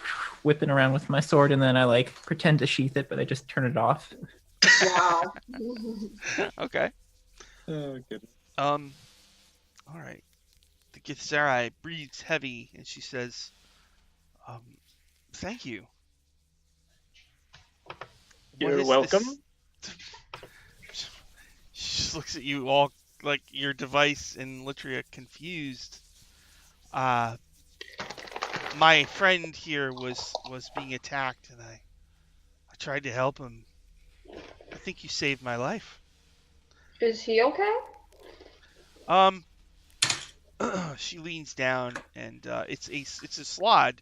whipping around with my sword, and then I like pretend to sheath it, but I just turn it off.
Wow.
Okay.
Oh, goodness.
All right. The Githzerai breathes heavy, and she says, "Thank you."
You're welcome.
She just looks at you all like your device and Litria confused. My friend here was being attacked, and I tried to help him. I think you saved my life.
Is he okay?
She leans down, and it's a slod,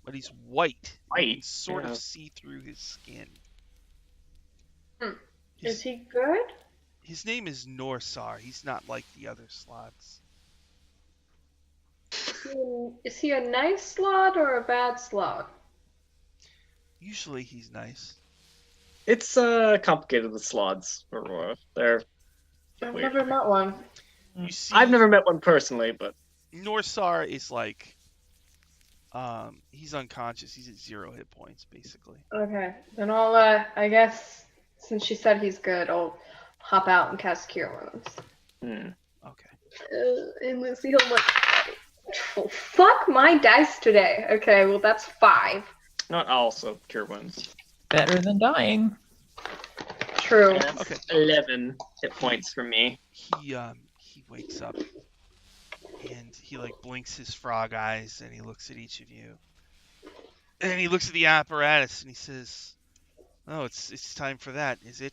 but he's white. You can sort of see through his skin.
Is he good?
His name is Norsar. He's not like the other slots.
Is he a nice slot or a bad slot?
Usually he's nice.
It's complicated with slots. They're
I've
weird.
never met one.
You see,
I've never met one personally, but
Norsar is like, he's unconscious. He's at 0 hit points, basically.
Okay, then I'll, I guess, since she said he's good, I'll hop out and cast Cure Wounds.
Okay.
And let's see how much. Oh, fuck my dice today. Okay, well, that's 5.
not also cure wounds.
Better than dying.
True.
That's
Okay.
11 hit points for me.
He wakes up, and he like blinks his frog eyes, and he looks at each of you, and he looks at the apparatus, and he says, "Oh, it's time for that, is it?"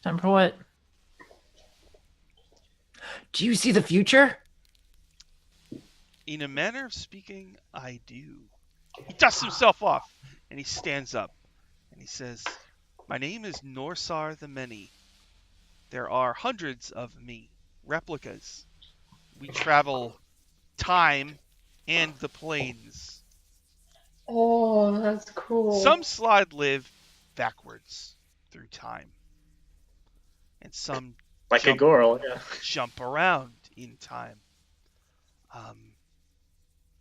Time for what? Do you see the future?
In a manner of speaking, I do. He dusts himself off, and he stands up, and he says, "My name is Norsar the Many. There are hundreds of me, replicas. We travel time and the planes.
Oh, that's cool.
Some slide live backwards through time, and some
Like a girl, yeah.
jump around in time.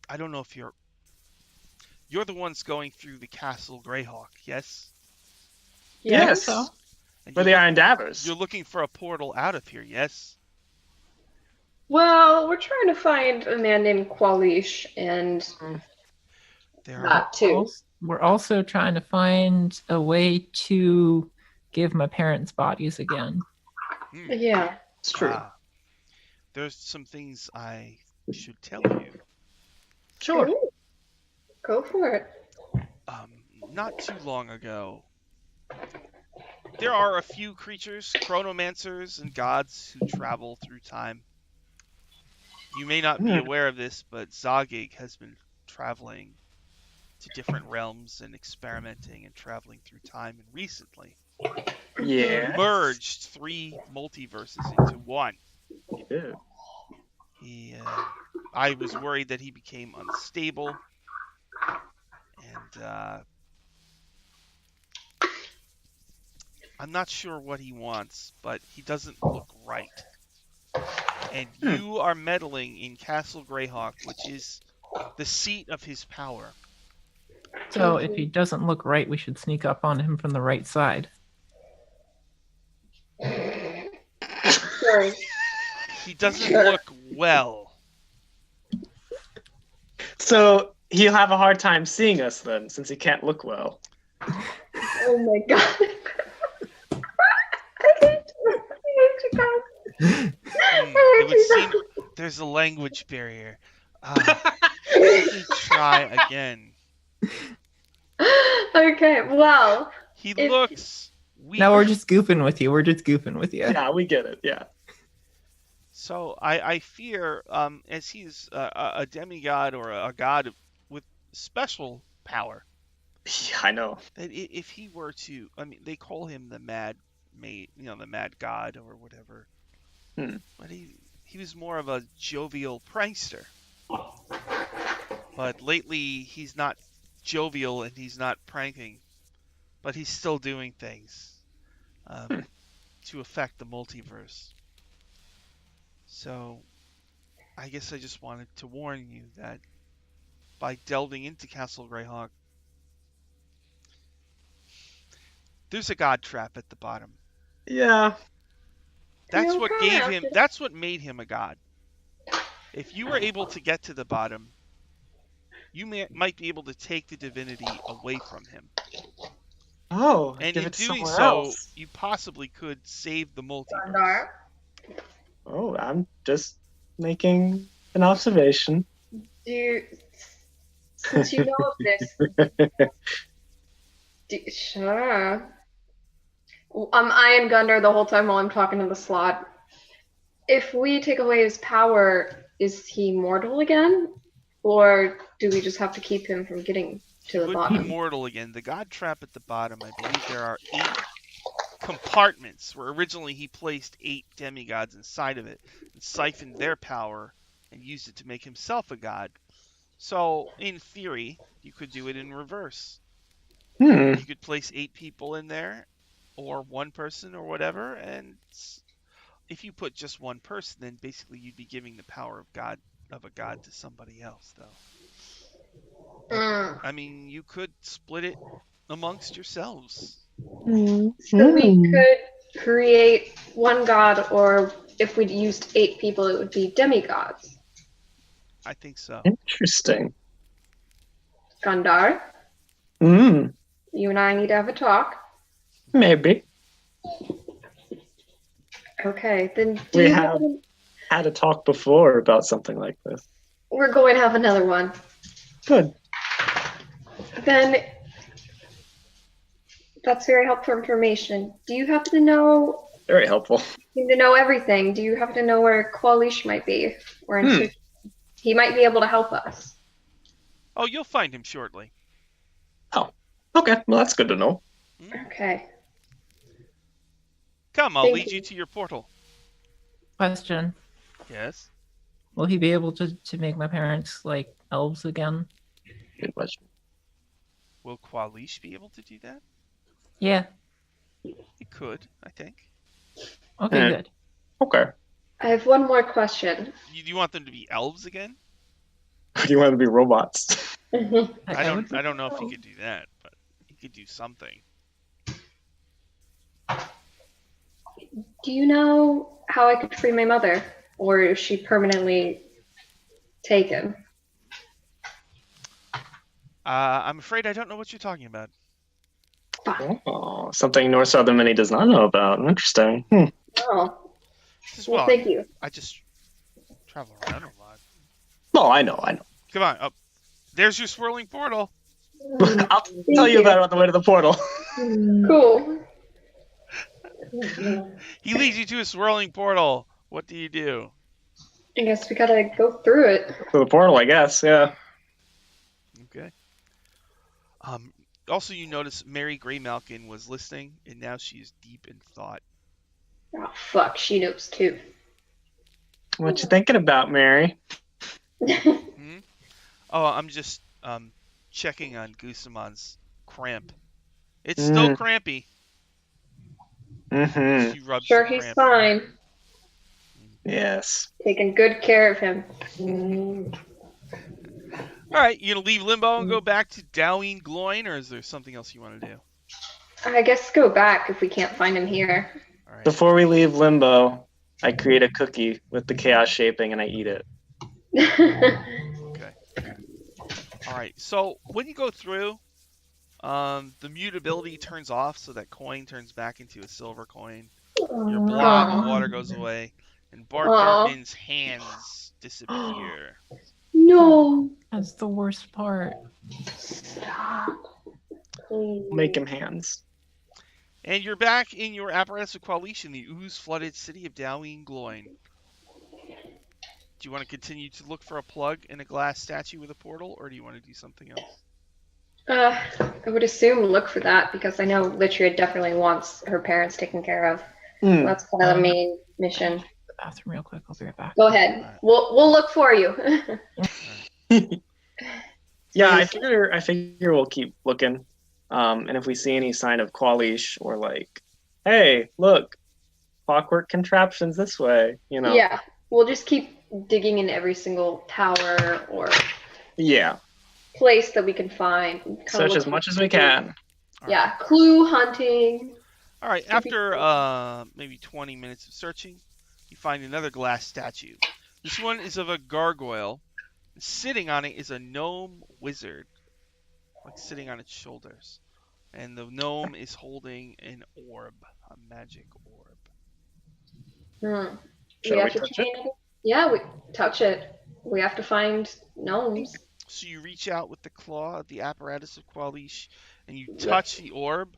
I don't know if you're the ones going through the castle Greyhawk, yes?
Yes.
So.
And
For the Iron Davers.
you're looking for a portal out of here, yes?
Well, we're trying to find a man named Qualish, and
There are
not two.
We're also trying to find a way to give my parents' bodies again.
Yeah.
It's true.
There's some things I should tell you.
Sure.
Ooh. Go for it.
Not too long ago, there are a few creatures, chronomancers and gods, who travel through time. You may not be aware of this, but Zogig has been traveling to different realms and experimenting and traveling through time, and recently
Yeah.
merged 3 multiverses into one.
You did.
I was worried that he became unstable, and I'm not sure what he wants, but he doesn't look right. And you are meddling in Castle Greyhawk, which is the seat of his power.
So if he doesn't look right, we should sneak up on him from the right side.
Sorry.
He doesn't look well.
So he'll have a hard time seeing us then, since he can't look well.
Oh my god. I hate you guys.
It would seem there's a language barrier. Let me try again.
Okay, well.
He looks weird.
Now we're just goofing with you. We're just goofing with you.
Yeah, we get it. Yeah.
So I fear, as he's a demigod or a god with special power,
Yeah, I know.
that if he were to, I mean, they call him the mad mate, the mad god or whatever. But he was more of a jovial prankster. But lately he's not jovial and he's not pranking, but he's still doing things to affect the multiverse. So I guess I just wanted to warn you that by delving into Castle Greyhawk, there's a god trap at the bottom.
Yeah.
That's what gave him. That's what made him a god. If you were able to get to the bottom, you might be able to take the divinity away from him.
Oh,
and
give
in
it to
doing
somewhere
so,
else.
you possibly could save the multiverse.
Gandar.
Oh, I'm just making an observation.
Since you know of this, sure. I'm eyeing Gundar the whole time while I'm talking to the slot. If we take away his power, is he mortal again? Or do we just have to keep him from getting to the
He would
bottom?
be mortal again. The god trap at the bottom, I believe there are 8 compartments where originally he placed 8 demigods inside of it and siphoned their power and used it to make himself a god. So, in theory, you could do it in reverse. You could place 8 people in there, or 1 person, or whatever, and if you put just 1 person, then basically you'd be giving the power of a god to somebody else, though. I mean, you could split it amongst yourselves.
So we could create 1 god, or if we used 8 people, it would be demigods.
I think so.
Interesting.
Gundar,
Mm,
you and I need to have a talk.
maybe.
Okay, then
We have had a talk before about something like this.
we're going to have another one.
Good.
Then that's very helpful information. Do you happen to know?
Very helpful.
You seem to know everything. Do you happen to know where Qualish might be? Or he might be able to help us.
Oh, you'll find him shortly.
Oh, okay. Well, that's good to know.
Okay.
Come, I'll
Thank
lead
you.
you to your portal.
Question.
Yes?
Will he be able to make my parents like elves again?
Good question.
Will Qualish be able to do that?
Yeah.
He could, I think.
Okay,
Yeah.
good.
Okay.
I have one more question.
Do you want them to be elves again?
Do you want to be robots?
I don't know if he could do that, but he could do something.
Do you know how I could free my mother? Or is she permanently taken?
I'm afraid I don't know what you're talking about.
Oh, something North Southern Mini does not know about. Interesting.
Oh,
As
well, thank you.
I just travel around a lot.
Oh, I know.
Come on, up. There's your swirling portal.
I'll tell you about it on the way to the portal.
Cool.
He leads you to a swirling portal. What do you do?
I guess we gotta go through it.
To the portal, I guess. Yeah.
Okay. Also, you notice Mary Greymalkin was listening, and now she is deep in thought.
Oh, fuck, she knows too.
What you thinking about, Mary?
Oh, I'm just checking on Gusamon's cramp. It's still crampy.
Mm-hmm.
She rubs
Sure,
the
he's
cramp.
fine.
Yes.
Taking good care of him.
All right, you gonna leave Limbo and go back to Doween Gloin, or is there something else you want to do?
I guess go back if we can't find him here.
All right.
Before we leave Limbo, I create a cookie with the chaos shaping and I eat it.
Okay. All right. So when you go through, The mutability turns off, so that coin turns back into a silver coin.
Oh.
Your block of water goes away, and Bart Dartman's hands disappear.
No.
That's the worst part.
Stop. Please.
Make him hands.
And you're back in your apparatus of Qualish in the ooze-flooded city of Doween Gloin. Do you want to continue to look for a plug in a glass statue with a portal, or do you want to do something else?
I would assume look for that because I know Litria definitely wants her parents taken care of.
Mm.
So that's kind of the main mission.
The bathroom real quick. I'll be right back.
Go ahead.
Right.
We'll look for you.
Yeah, I figure we'll keep looking. And if we see any sign of Qualish or like, hey, look, clockwork contraptions this way, you know.
Yeah, we'll just keep digging in every single tower or place that we can find.
Search as much as we can.
Yeah, clue hunting.
All right, after maybe 20 minutes of searching, you find another glass statue. This one is of a gargoyle. Sitting on it is a gnome wizard, like sitting on its shoulders. And the gnome is holding an orb, a magic orb.
Shall we touch it?
Yeah, we touch it. We have to find gnomes.
So you reach out with the claw of the apparatus of Qualish, and you touch the orb,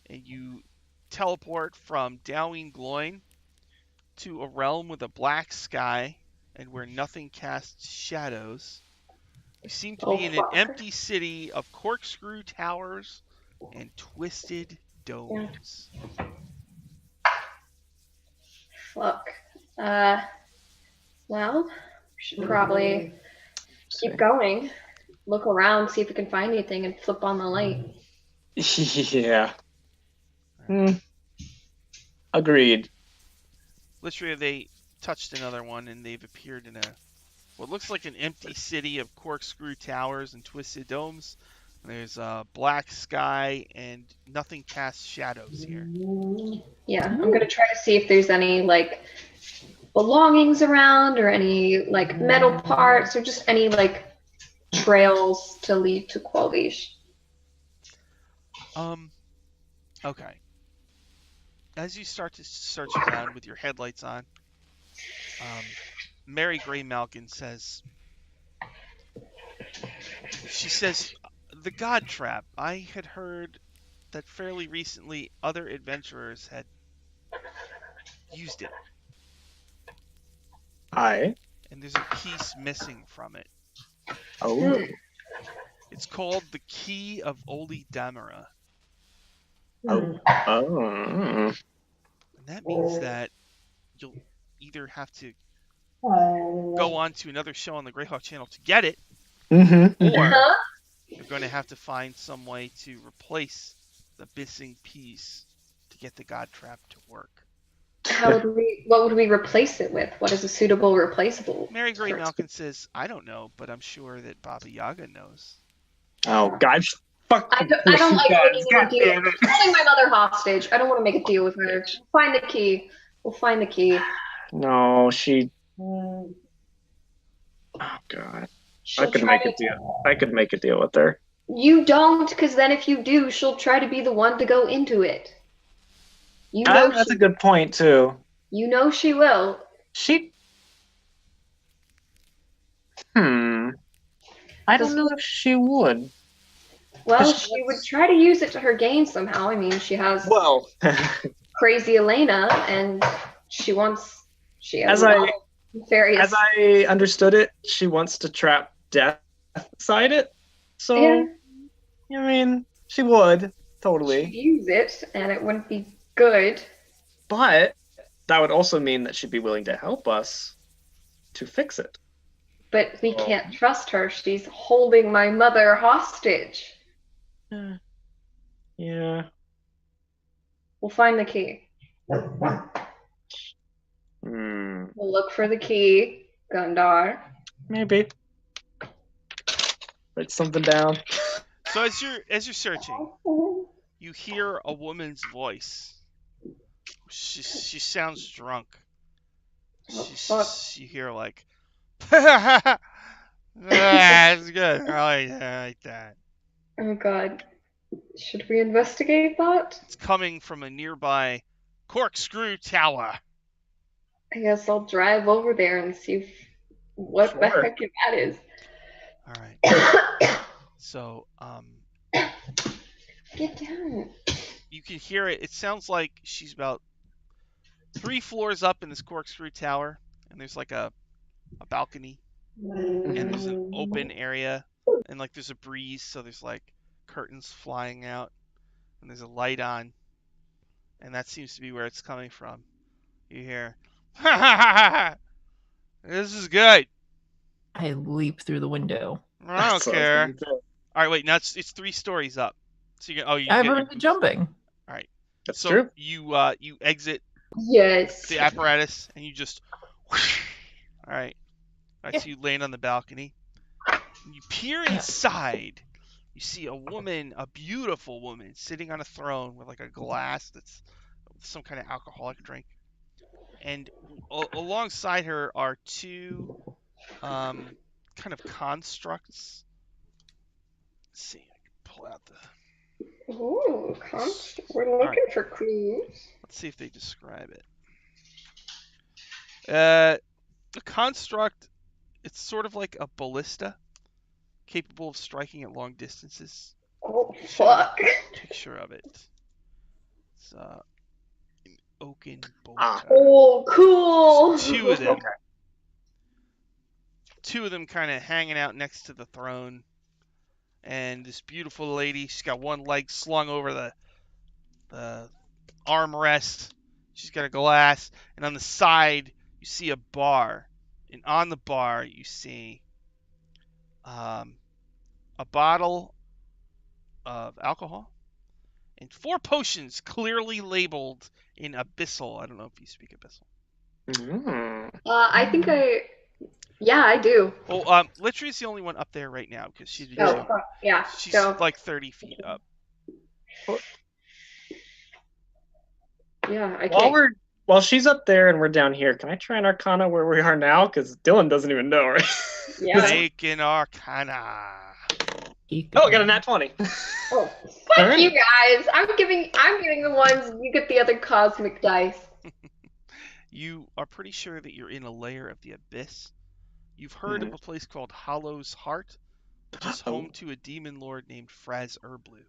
and you teleport from Doween Gloin to a realm with a black sky and where nothing casts shadows. You seem to be in an empty city of corkscrew towers and twisted domes.
Fuck. Well, we should probably keep going. Look around, see if we can find anything, and flip on the light.
Yeah. Agreed.
Literally, they touched another one, and they've appeared in what looks like an empty city of corkscrew towers and twisted domes. There's a black sky, and nothing casts shadows here.
Yeah, I'm gonna try to see if there's any like belongings around, or any like metal parts, or just any like trails to lead to Qualish.
Okay. As you start to search around with your headlights on, Mary Gray Malkin says, the God Trap. I had heard that fairly recently other adventurers had used it.
Aye.
And there's a piece missing from it.
Oh.
It's called the Key of Oli Damara.
Oh.
And that means that you'll either have to go on to another show on the Greyhawk channel to get it, or you're going to have to find some way to replace the missing piece to get the God Trap to work.
What would we replace it with? What is a suitable replaceable?
Mary Gray Malkin says, I don't know, but I'm sure that Baba Yaga knows.
Oh, God. Fuck.
I don't like making a deal. I'm holding my mother hostage. I don't want to make a deal with her. Find the key. We'll find the key.
No, she... Oh, God. I could make a deal. I could make a deal with her.
You don't, because then if you do, she'll try to be the one to go into it. You know
that's a good point, too.
You know she will.
I don't know if she would.
Well, she would try to use it to her gain somehow. I mean, she has crazy Elena, and she has various...
As I understood it, she wants to trap death inside it. So, yeah. I mean, she would, totally.
She'd use it, and it wouldn't be good.
But that would also mean that she'd be willing to help us to fix it.
But we can't trust her. She's holding my mother hostage.
Yeah.
We'll find the key. We'll look for the key, Gundar.
Maybe. Write something down.
So as you're searching, you hear a woman's voice. She sounds drunk. You hear like, that's good. I like that.
Oh God. Should we investigate that?
It's coming from a nearby corkscrew tower.
I guess I'll drive over there and see what the
Sure.
heck that is.
All right. So,
Get down.
you can hear it. It sounds like she's about 3 floors up in this corkscrew tower, and there's like a balcony, and there's an open area, and like there's a breeze, so there's like curtains flying out, and there's a light on, and that seems to be where it's coming from. You hear, ha ha ha ha! This is good.
I leap through the window.
I don't
That's what I was
care.
gonna say.
All right, wait. Now it's 3 stories up. So you
I've
get your
already
boost.
jumping.
All right.
That's
So
true.
you exit
Yes.
the apparatus and you just. All right. All right. So you land on the balcony. You peer inside. You see a woman, a beautiful woman, sitting on a throne with like a glass that's some kind of alcoholic drink. And alongside her are 2 kind of constructs. Let's see. I can pull out the.
Ooh, we're looking for clues.
Let's see if they describe it. The construct, it's sort of like a ballista, capable of striking at long distances.
Oh, fuck.
Picture of it. It's an oaken bolter.
Oh, cool.
There's 2 of them.
Okay.
2 of them kind of hanging out next to the throne. And this beautiful lady, she's got one leg slung over the armrest. She's got a glass, and on the side you see a bar, and on the bar you see a bottle of alcohol and 4 potions clearly labeled in Abyssal. I don't know if you speak Abyssal.
I think yeah, I do.
Oh, Littry's the only one up there right now because she did.
Oh, fuck. Yeah,
She's
go.
like 30 feet up.
Yeah, I can't.
While she's up there and we're down here, can I try an Arcana where we are now? Because Dylan doesn't even know, right?
Yeah.
Make an Arcana.
Oh, I got a nat 20.
Oh, fuck
Alright.
you guys! I'm giving the ones. You get the other cosmic dice.
You are pretty sure that you're in a layer of the abyss. You've heard of a place called Hollow's Heart, which is home to a demon lord named Fraz Erblu.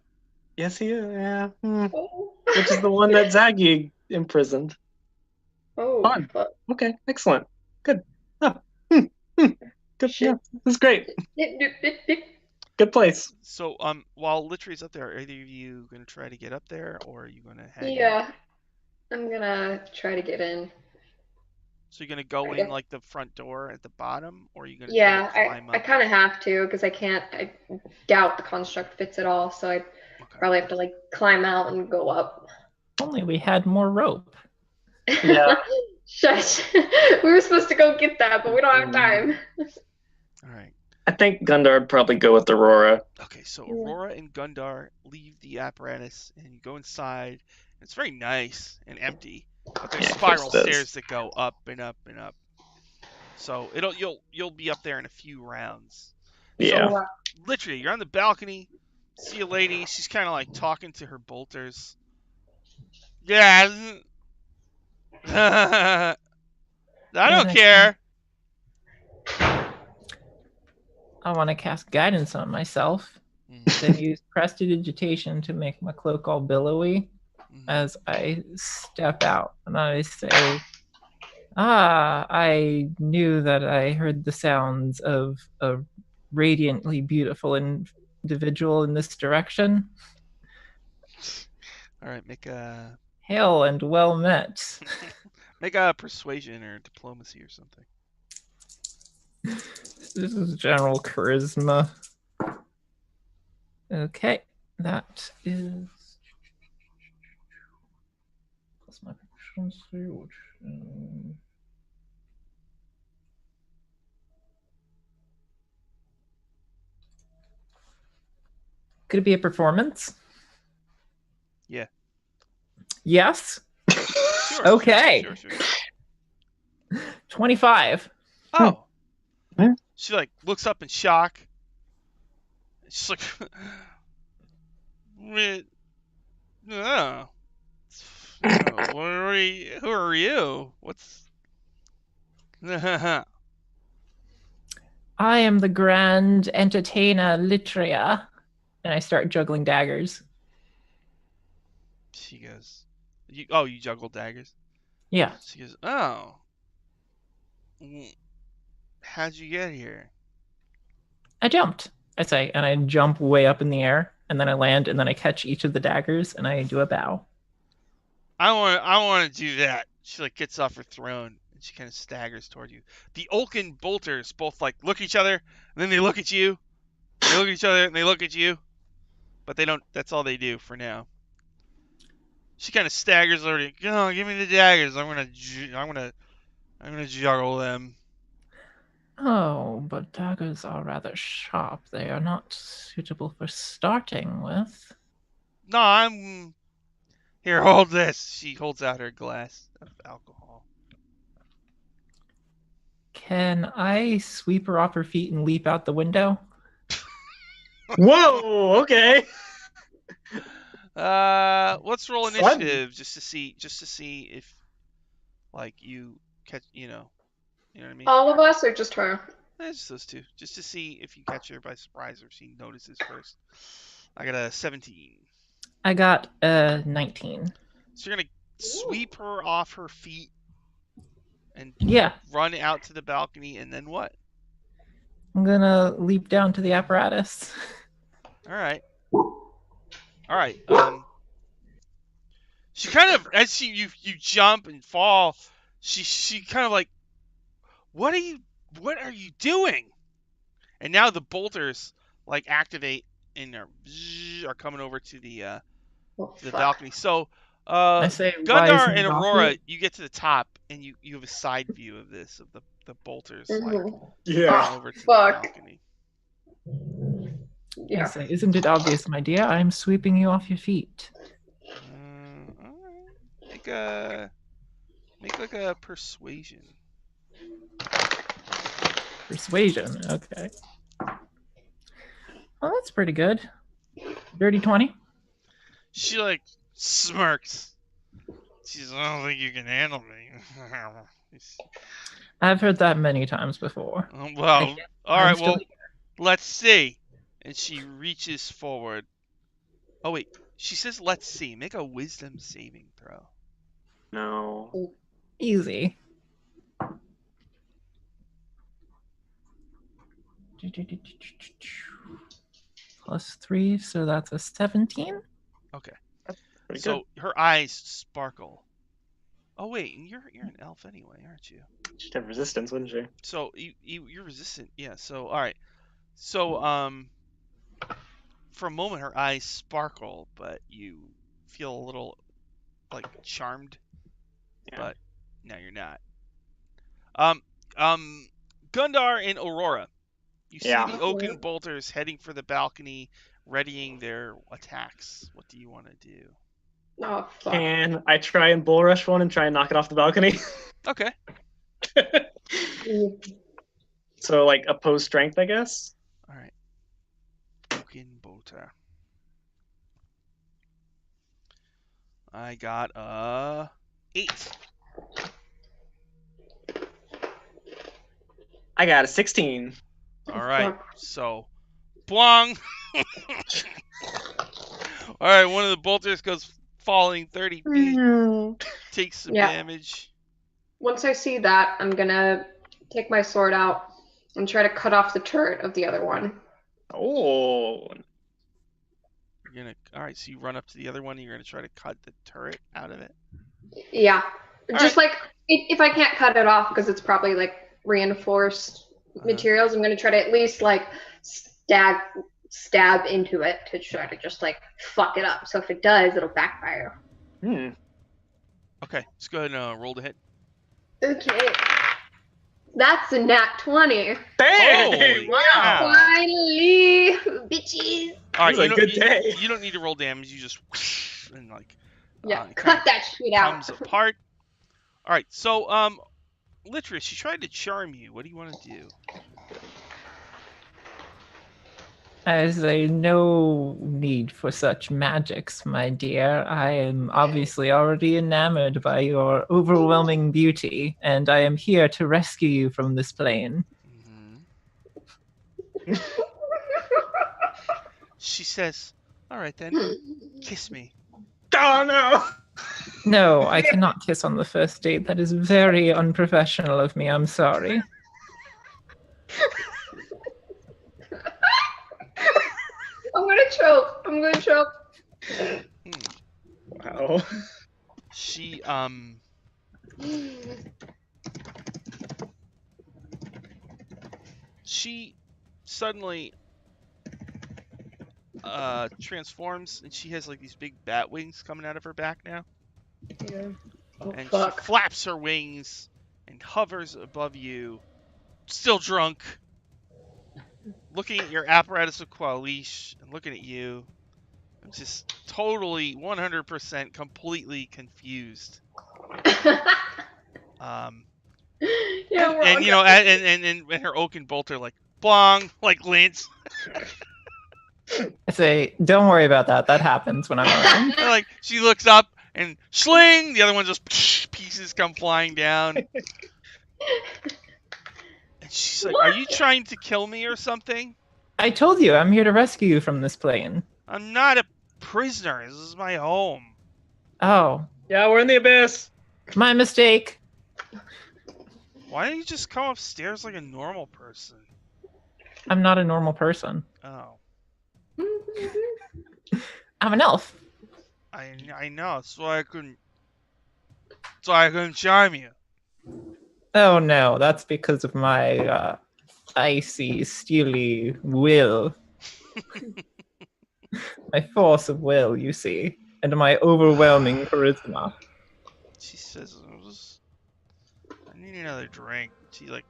Yes, he is. Yeah.
Oh.
Which is the one that Zaggy imprisoned.
Oh,
Fun.
fuck.
Okay, excellent. Good. Oh. Good.
Shit.
Yeah, this is great. Good place.
So, while Littry's up there, are either of you going to try to get up there, or are you going to hang out?
Yeah, I'm gonna try to get in.
So you're going to go in like the front door at the bottom, or are you going to
Yeah,
try to climb
I
up?
kind of have to because I doubt the construct fits at all, so I
Okay.
probably have to like climb out and go up.
If only we had more rope.
Yeah.
Shush. We were supposed to go get that, but we don't have time.
All right.
I think Gundar would probably go with Aurora.
Okay, so Aurora and Gundar leave the apparatus and you go inside. It's very nice and empty, but there's
Yeah,
spiral
it is.
stairs that go up and up and up. So you'll be up there in a few rounds.
Yeah.
So, literally, you're on the balcony, see a lady, she's kind of like talking to her bolters. Yeah. I don't care.
I want to cast guidance on myself. Then use prestidigitation to make my cloak all billowy as I step out. And I say, I knew that I heard the sounds of a radiantly beautiful individual in this direction.
All right, make a
Hail and well met.
make a persuasion or diplomacy or something.
This is general charisma. Okay, that is plus my proficiency, which could it be a performance?
Yeah.
Yes.
Sure,
Okay.
Sure.
25.
Oh.
Hmm.
She like looks up in shock. She's like, No. Who are you? What's...
I am the grand entertainer Litria. And I start juggling daggers.
She goes, you juggle daggers?
Yeah.
She goes, oh. How'd you get here?
I jumped, I say, and I jump way up in the air, and then I land, and then I catch each of the daggers, and I do a bow.
I want to do that. She like gets off her throne and she kind of staggers toward you. The Oaken bolters both like look at each other, and then they look at you. They look at each other and they look at you, but they don't. That's all they do for now. She kind of staggers over to you. Oh, give me the daggers. I'm gonna juggle them.
Oh, but daggers are rather sharp. They are not suitable for starting with.
No, I'm... Here, hold this. She holds out her glass of alcohol.
Can I sweep her off her feet and leap out the window?
Whoa, okay.
Let's roll initiative just to see if like you catch, you know what I mean?
All of us or just her?
Just those two. Just to see if you catch her by surprise or she notices first. I got a 17.
I got a 19.
So you're gonna sweep her off her feet and run out to the balcony, and then what?
I'm gonna leap down to the apparatus.
All right. She kind of, as you jump and fall, she kind of like, what are you doing? And now the bolters like activate and are coming over to the balcony. So
I say,
Gundar and Aurora, you get to the top and you have a side view of this, of the bolters like over to the balcony.
I say, isn't it obvious, my dear? I'm sweeping you off your feet.
All right. Make like a persuasion.
Persuasion, okay. Well, that's pretty good. Dirty 20.
She like smirks. She says, I don't think you can handle me.
I've heard that many times before.
Well, all right, well, let's see. And she reaches forward. Oh, wait. She says, let's see. Make a wisdom saving throw.
No.
Easy. +3, so that's a 17.
Okay.
Pretty
so
good.
Her eyes sparkle. Oh wait, you're an elf anyway, aren't you?
She'd have resistance, wouldn't she?
So you're resistant, yeah. So all right. So for a moment her eyes sparkle, but you feel a little like charmed. Yeah. But now you're not. Gundar and Aurora. You see the Oaken bolters heading for the balcony, readying their attacks. What do you want to do?
Oh, fuck.
Can I try and bull rush one and try and knock it off the balcony?
Okay.
So, like, oppose strength, I guess?
All right. Oaken bolter. I got 8.
I got a 16.
All right. So, blong. All right, one of the bolters goes falling 30 feet. Takes some damage.
Once I see that, I'm gonna take my sword out and try to cut off the turret of the other one.
Oh.
All right, so you run up to the other one and you're gonna try to cut the turret out of it?
Yeah. Just like, if I can't cut it off because it's probably like reinforced materials, I'm gonna try to at least like stab into it to try to just like fuck it up. So if it does, it'll backfire.
Okay, let's go ahead and roll to hit.
Okay. That's a nat 20.
Dang!
Wow.
Finally, bitches.
All right,
it was a good day.
You don't need to roll damage. You just and like
cut that shit out.
Comes apart. All right, so Litria, she tried to charm you. What do you want to do?
As there no need for such magics, my dear. I am obviously already enamored by your overwhelming beauty, and I am here to rescue you from this plane.
Mm-hmm. She says, "All right then, kiss me."
Oh no!
No, I cannot kiss on the first date. That is very unprofessional of me. I'm sorry.
I'm gonna choke. I'm gonna choke.
Wow.
She she suddenly transforms, and she has like these big bat wings coming out of her back now.
Yeah.
Oh,
And
fuck.
she flaps her wings and hovers above you, still drunk, looking at your apparatus of Qualish and looking at you. I'm just totally 100% completely confused.
Yeah, we're
and you know, and her oak and bolt are like bong, like Lance.
I say, don't worry about that. That happens when I'm around.
And like she looks up and sling, the other one just pieces come flying down. And she's like, "Are you trying to kill me or something?"
I told you, I'm here to rescue you from this plane.
I'm not a prisoner. This is my home.
Oh,
Yeah, we're in the abyss.
my mistake.
Why don't you just come upstairs like a normal person?
I'm not a normal person.
Oh,
I'm an elf.
I know. That's why I couldn't charm you.
Oh no, that's because of my icy, steely will. My force of will, you see, and my overwhelming charisma.
She says, "I need another drink." She like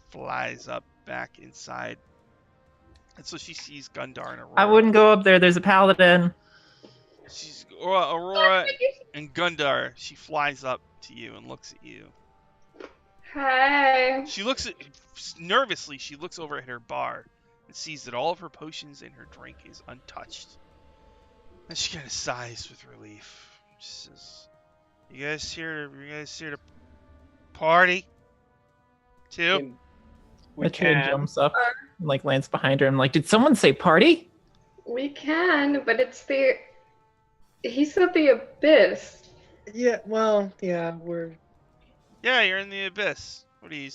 flies up back inside, and so she sees Gundar and Aurora.
I wouldn't go up there. There's a paladin.
She's Aurora and Gundar. She flies up to you and looks at you.
Hi.
She looks at nervously. She looks over at her bar and sees that all of her potions in her drink is untouched. And she kind of sighs with relief. She says, "You guys here to party too?"
We
Matilda
can.
jumps up, and, like lands behind her. I'm like, did someone say party?
We can, but he said the abyss.
Yeah. Well. Yeah. We're.
Yeah, you're in the abyss. What are you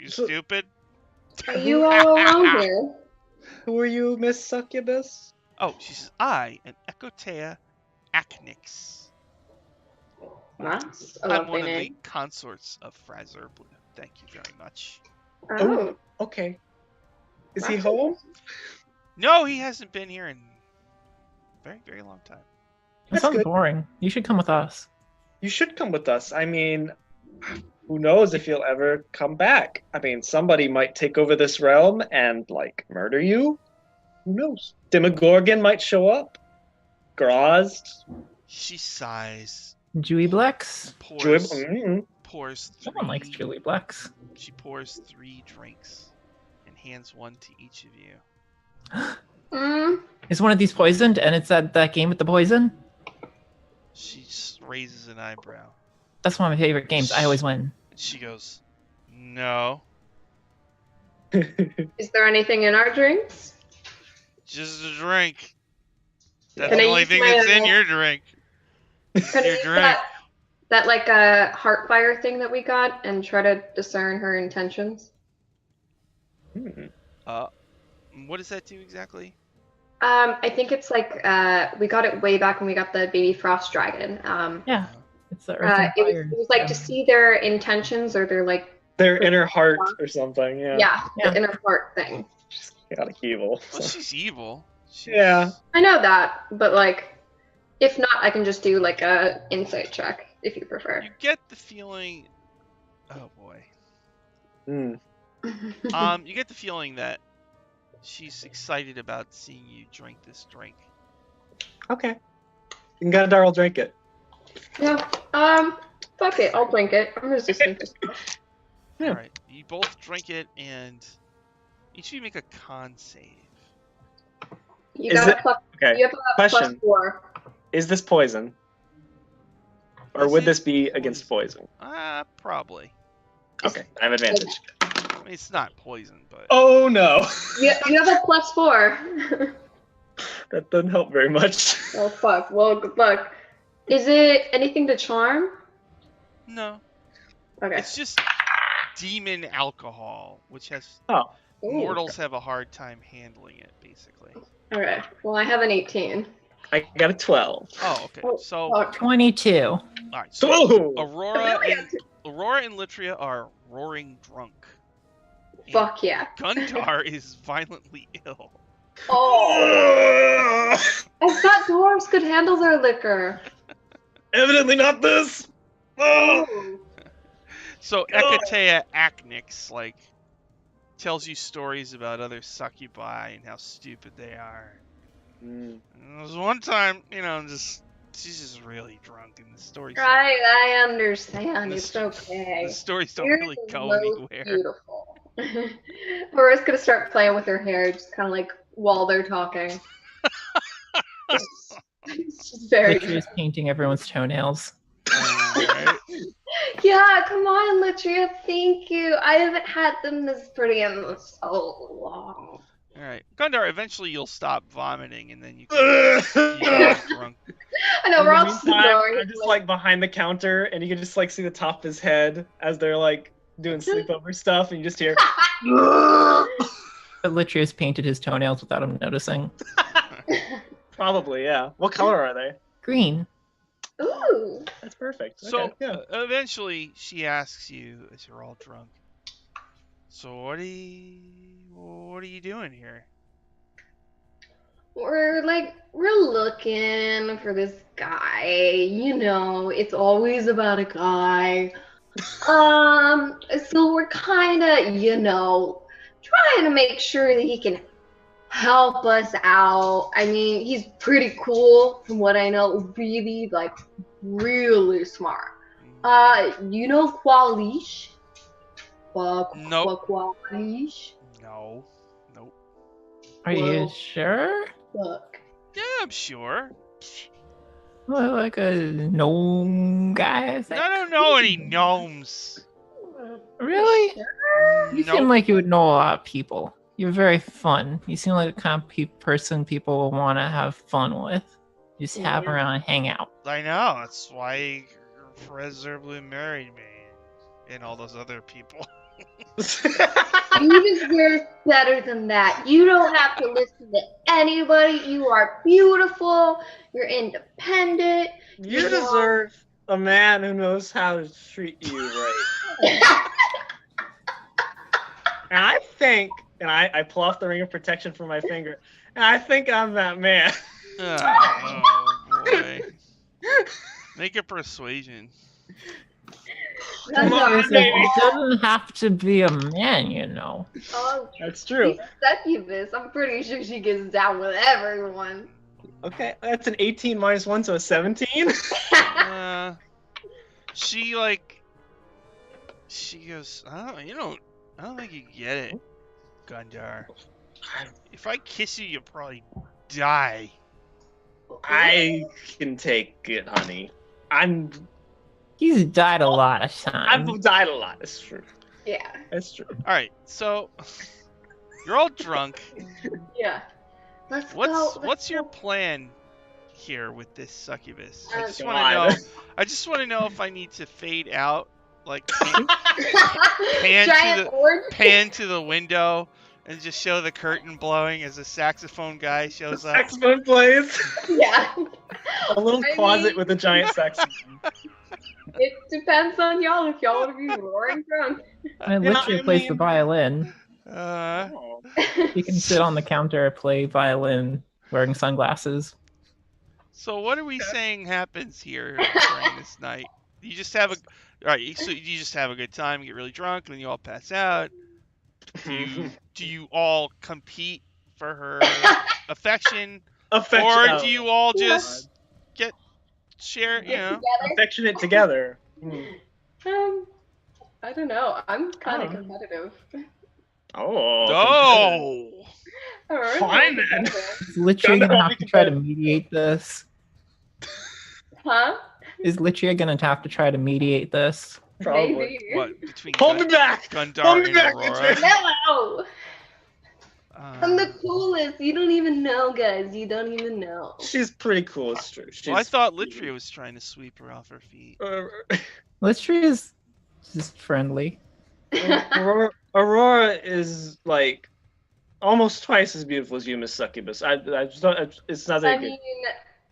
stupid?
Are you all alone here?
Who are you, Miss Succubus?
Oh, she says, "I am Ecotea Acnix.
That's a
I'm
lovely
one of the
name.
consorts of Frazer Blue. Thank you very much."
Oh.
Okay. Is he
That's
home?
No, he hasn't been here in a very, very long time.
That
That's
sounds
good.
boring. You should come with us.
You should come with us. I mean, who knows if you'll ever come back? I mean, somebody might take over this realm and, like, murder you. Who knows? Demogorgon might show up. Grazed.
She sighs,
Jewy Blex.
pours
Someone likes
three.
Jewy Blex.
She pours 3 drinks and hands one to each of you.
Is one of these poisoned? And it's that game with the poison?
She just raises an eyebrow.
That's one of my favorite games. I always win.
And she goes, "No,
Is there anything in our drinks?
just a drink. That's
Can I
the only
use
thing
my,
that's in your drink.
Can I
Your
use
drink."
that like heartfire thing that we got and try to discern her intentions?
What does that do exactly?
I think it's like we got it way back when we got the baby frost dragon.
Yeah. It's the earth and fire.
It was like to see their intentions or their like
Their inner heart or something.
yeah, the inner heart thing.
Chaotic evil.
Well, she's evil.
Yeah.
I know that, but like, if not, I can just do like a insight check if you prefer.
You get the feeling. Oh boy.
Mm.
You get the feeling that she's excited about seeing you drink this drink.
Okay. Gundar will drink it.
Yeah. Fuck it, I'll drink it. I'm resistant to stuff.
Yeah.
All right. You both drink it, and each of you make a con save.
You
Is
got
it-
a plus.
Okay.
You have a
Question.
+4.
Is this poison? Or
Is
would
it
this be against poison?
Probably.
Okay, I have advantage.
I mean, it's not poison, but
Oh no!
You have a +4.
That doesn't help very much.
Oh fuck. Well, good luck. Is it anything to charm?
no.
Okay.
It's just demon alcohol, which has
Oh,
Ooh.
mortals have a hard time handling it, basically.
Okay. Well, I have an 18.
I got a 12.
Oh, okay.
Oh,
So,
fuck.
22.
all right. So
Whoa!
Aurora and Litria are roaring drunk. And
Fuck yeah.
Gundar is violently ill.
Oh. I thought dwarves could handle their liquor.
Evidently not this. Oh.
Oh.
So Ekatea Aknix tells you stories about other succubi and how stupid they are.
Mm.
And there was one time, she's just really drunk, and the stories
I understand. It's
the
okay.
stories don't
You're
really
the
go
most
anywhere.
Beautiful. Aurora's gonna start playing with her hair, just kind of like while they're talking. It's just very.
Litria is painting everyone's toenails.
Right?
Yeah, come on, Litria. Thank you. I haven't had them this pretty in so long.
All right, Gundar. Eventually, you'll stop vomiting, and then you can get drunk.
I know
In
we're
the
all
meantime,
snoring.
I'm just like behind the counter, and you can just like see the top of his head as they're like doing sleepover stuff, and you just hear.
But Litria's painted his toenails without him noticing.
Probably, yeah. What color are they?
Green.
Ooh.
That's perfect.
So
Okay, yeah.
eventually, she asks you as you're all drunk. So what are you doing here?
We're looking for this guy. You know, it's always about a guy. So we're kind of, trying to make sure that he can help us out. I mean, he's pretty cool from what I know. Really smart. You know Qualish?
Nope.
Qualish?
No. Nope.
Are you
Well-
sure?
Look.
Yeah, I'm sure.
Well, like a gnome guy, I think.
I don't know any gnomes.
Really? You
Nope.
seem like you would know a lot of people. You're very fun. You seem like the kind of person people will want to have fun with. Just have
Yeah.
around and hang out.
I know. That's why Preserably married me and all those other people.
You deserve better than that. You don't have to listen to anybody. You are beautiful. You're independent.
You deserve a man who knows how to treat you right. And I think, and I pull off the ring of protection from my finger, and I think I'm that man.
Oh boy. Make a persuasion.
Come on,
That's
baby.
It doesn't have to be a man, you know.
Oh,
That's true.
she's a succubus. I'm pretty sure she gets down with everyone.
Okay, that's an 18 minus 1, so a 17.
She goes, I don't think you get it, Gundar. If I kiss you, you'll probably die.
I can take it, honey.
He's died a lot of times.
I've died a lot. It's true.
Yeah.
That's true.
All right, so you're all drunk.
Yeah. Let's go.
What's your plan here with this succubus? I
Oh,
just want to know.
God.
I just want to know if I need to fade out, like pan
Giant
to
orange.
pan to the window and just show the curtain blowing as a saxophone guy shows up.
Saxophone plays.
Yeah.
A little
I
closet
mean-
with a giant saxophone.
It depends on y'all if y'all want to be roaring drunk.
And
Yeah,
Litria
I
plays the
mean-
violin.
Oh.
You can sit on the counter, play violin, wearing sunglasses.
So what are we saying happens here during this night? You just have so you just have a good time, get really drunk, and then you all pass out. Do you all compete for her affection, or do you all just share? You know,
Together.
affectionate together?
I don't know. I'm kind of
Oh.
competitive.
Oh.
No.
Fine then.
Is Litria gonna have to try to mediate this?
Huh?
Is Litria gonna have to try to mediate this?
Probably.
Maybe.
What between
Hold me back.
Gundar
Hold me
and
back,
Aurora?
No! I'm the
Uh,
coolest. You don't even know, guys. You don't even know.
She's pretty cool. It's true.
well, I thought Litria was trying to sweep her off her feet.
Litria is just friendly.
Aurora is like almost twice as beautiful as you, Miss Succubus. I just don't. It's not that
I
good.
mean,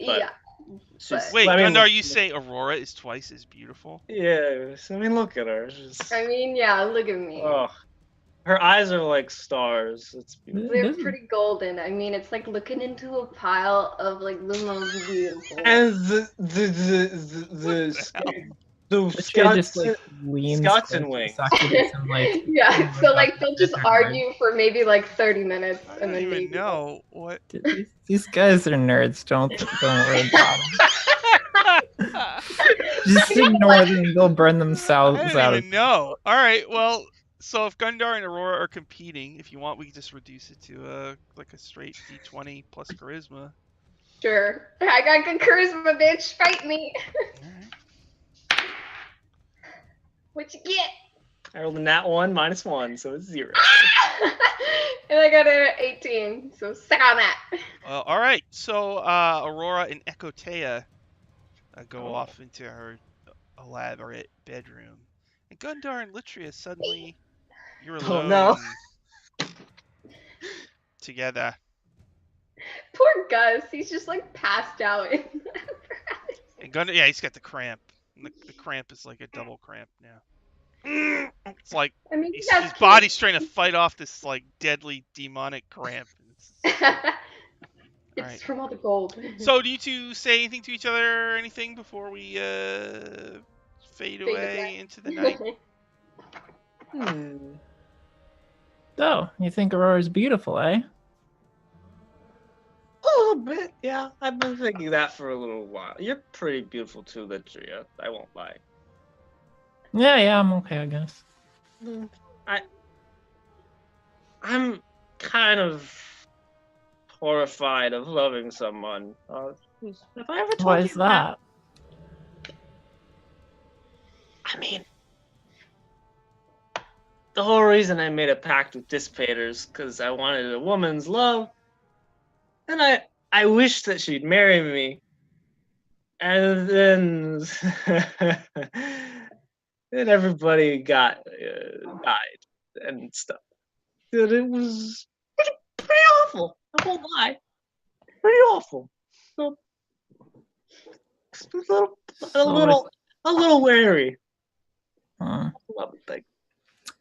But-
yeah.
She's-
Wait,
I mean,
Gundar, you say Aurora is twice as beautiful?
Yeah, I mean, look at her. She's,
I mean, yeah, look at me.
oh, her eyes are like stars. It's beautiful.
They're pretty golden. I mean, it's like looking into a pile of like the most beautiful.
And the
Litria just like leans
skeleton
towards
wing.
Succubus and like
Yeah, so like they'll just
That's
argue for maybe like 30 minutes
I
and
don't
then
even
maybe
know what.
these guys are nerds. Don't worry about them. Just ignore them. They'll burn themselves
I
out.
don't even know. All right, well, so if Gundar and Aurora are competing, if you want, we can just reduce it to like a straight D20 plus charisma.
Sure. I got good charisma, bitch. Fight me.
All right.
What you get?
I rolled a nat 1 -1, so it's 0.
And I got an 18, so suck on that.
All right, so Aurora and Ekotea go off into her elaborate bedroom, and Gundar and Litria suddenly you're alone
Oh, no.
together.
Poor Gus, he's just like passed out.
And Gundar, yeah, he's got the cramp. And the cramp is like a double cramp now. It's like
I mean,
his
that's
body's trying to fight off this like deadly demonic cramp.
it's
Alright.
from all the gold.
So do you two say anything to each other or anything before we fade away into the night?
Oh, you think Aurora's beautiful, eh?
A little bit, yeah. I've been thinking that for a little while. You're pretty beautiful too, Litria. I won't lie.
Yeah, I'm okay, I guess.
I'm kind of horrified of loving someone. Have I ever told
Why
you
is that?
I mean, the whole reason I made a pact with Dissipators because I wanted a woman's love, and I wished that she'd marry me, and then then everybody died and stuff. And it was pretty awful. I won't lie, pretty awful. So a little wary. Love it, like.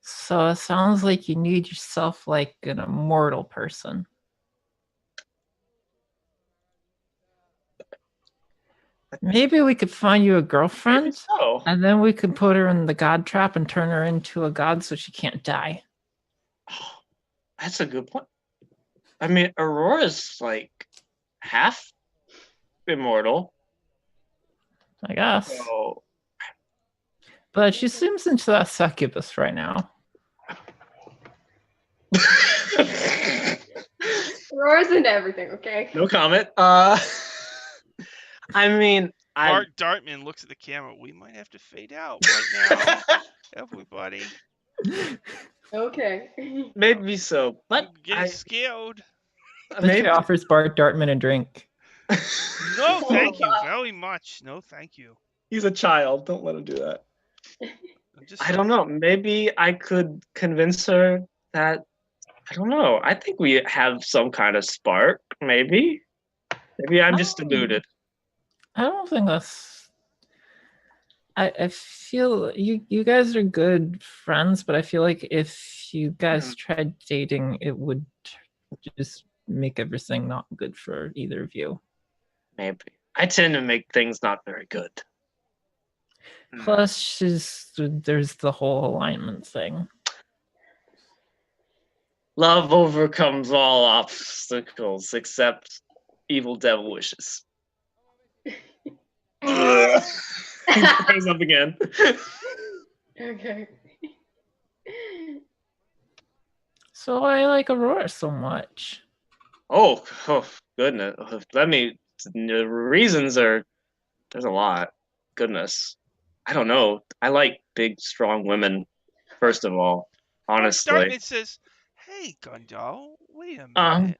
So it sounds like you need yourself like an immortal person. Maybe we could find you a girlfriend,
So
and then we could put her in the god trap and turn her into a god so she can't die.
that's a good point. I mean, Aurora's like half immortal.
I guess.
So
But she seems into that succubus right now.
Aurora's into everything, okay?
no comment. I mean,
Bart Dartman looks at the camera. We might have to fade out right now, everybody.
Okay.
maybe so, but
I'm getting scared.
Maybe offers Bart Dartman a drink.
No, thank you very much. No, thank you.
He's a child. Don't let him do that.
I'm just
I don't know. Maybe I could convince her that. I don't know. I think we have some kind of spark. Maybe I'm just deluded.
I don't think that's. I feel you guys are good friends, but I feel like if you guys tried dating, it would just make everything not good for either of you.
Maybe I tend to make things not very good.
Plus, there's the whole alignment thing.
Love overcomes all obstacles except evil devil wishes. He throws up again.
Okay.
So I like Aurora so much.
Oh goodness. The reasons are, there's a lot. Goodness. I don't know. I like big, strong women, first of all, honestly.
Dartman says, "Hey, Gundal, wait a minute.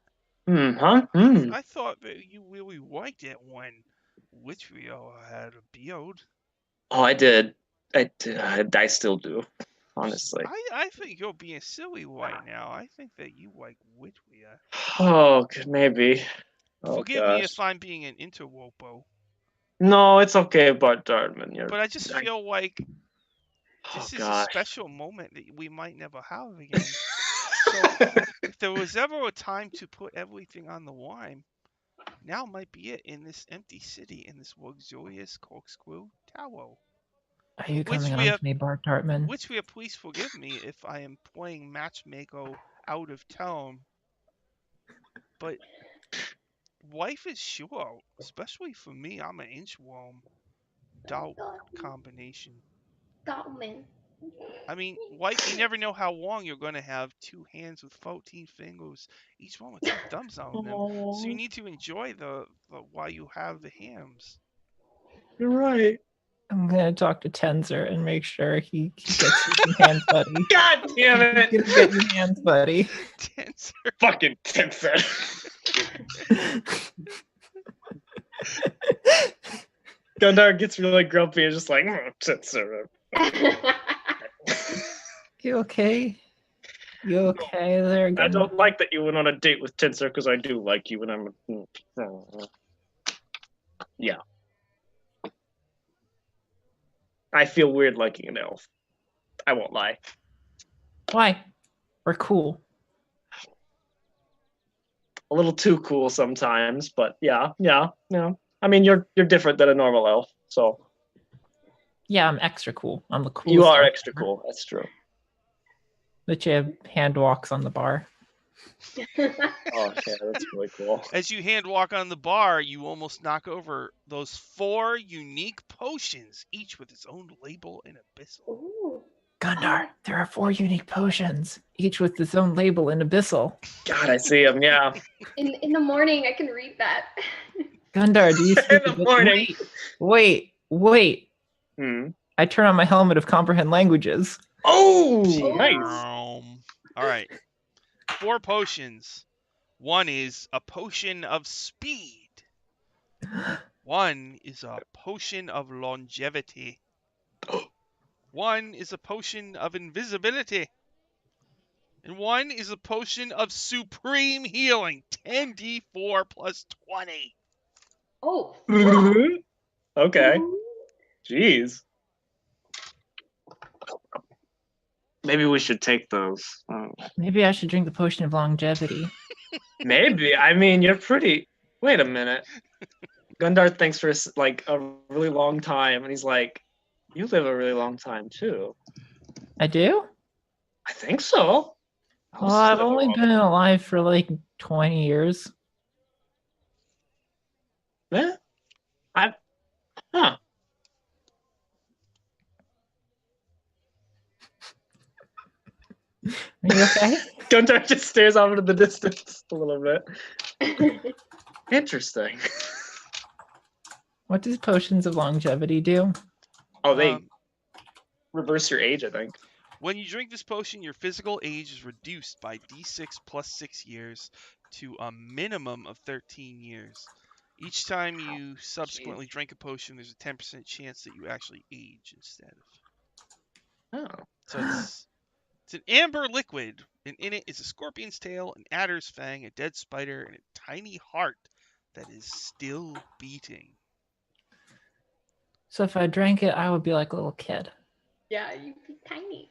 I thought that you really liked it when Witrio had a beard."
Oh, I did. I still do, honestly.
I think you're being silly right now. I think that you like Witrio.
Oh, maybe. Oh,
Forgive me if I'm being an interwopo.
No, it's okay, Bart Dartman.
But I just feel like this is a special moment that we might never have again. So if there was ever a time to put everything on the line, now might be it in this empty city, in this luxurious corkscrew tower.
Are you coming on to me, Bart Dartman?
Witrio, please forgive me if I am playing matchmaker out of town. But life is short, especially for me. I'm an inchworm. Doubt combination.
Dartman.
I mean, life, you never know how long you're going to have 2 hands with 14 fingers, each one with 2 thumbs on them. So you need to enjoy the while you have the hams.
You're right.
I'm going to talk to Tenzer and make sure he gets you some hands, buddy.
God damn it.
He's going to get you hands, buddy.
Tenzer.
Fucking Tenzer. Gundar gets really grumpy and just like, Tenzer.
You okay? You okay there, Gundar?
I don't like that you went on a date with Tenzer because I do like you and I'm... Yeah. I feel weird liking an elf. I won't lie.
Why? We're cool.
A little too cool sometimes, but yeah. I mean, you're different than a normal elf, so.
Yeah, I'm extra cool. I'm the coolest.
You are
elf
extra
ever.
cool. That's true.
But you have hand walks on the bar.
Oh, yeah, that's really cool.
As you hand walk on the bar, you almost knock over those 4 unique potions, each with its own label and abyssal.
Ooh.
Gundar, there are 4 unique potions, each with its own label and abyssal.
God, I see them, yeah.
In the morning, I can read that.
Gundar, do you speak
In the morning.
Wait.
Hmm.
I turn on my helmet of comprehend languages.
Oh,
Oh.
nice.
All right. 4 potions. 1 is a potion of speed. 1 is a potion of longevity. 1 is a potion of invisibility. And 1 is a potion of supreme healing. 10d4 plus 20.
Oh.
Okay. Jeez. Maybe we should take those.
Maybe I should drink the potion of longevity.
Maybe. I mean, you're pretty... Wait a minute. Gundar thinks for like a really long time, and he's like, you live a really long time, too.
I do?
I think so.
Well, I've only been alive for like 20 years.
Huh?
Are you okay?
Gundar just stares off into the distance a little bit. Interesting.
What does potions of longevity do?
Oh, they reverse your age, I think.
When you drink this potion, your physical age is reduced by d6 plus 6 years to a minimum of 13 years. Each time you subsequently drink a potion, there's a 10% chance that you actually age instead of.
Oh.
So it's an amber liquid, and in it is a scorpion's tail, an adder's fang, a dead spider, and a tiny heart that is still beating.
So if I drank it, I would be like a little kid.
Yeah, you'd be tiny.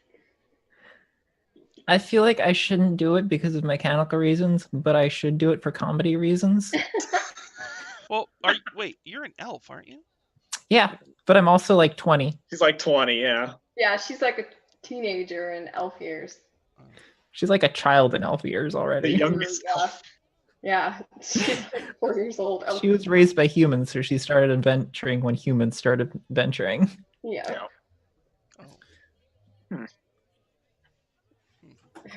I feel like I shouldn't do it because of mechanical reasons, but I should do it for comedy reasons.
Well, wait, you're an elf, aren't you?
Yeah, but I'm also like 20.
She's like 20, yeah.
Yeah, she's like a teenager in elf years.
She's like a child in elf years already.
The youngest elf.
Yeah, she's like 4 years old.
She was raised by humans, so she started adventuring when humans started venturing.
Yeah.
Oh.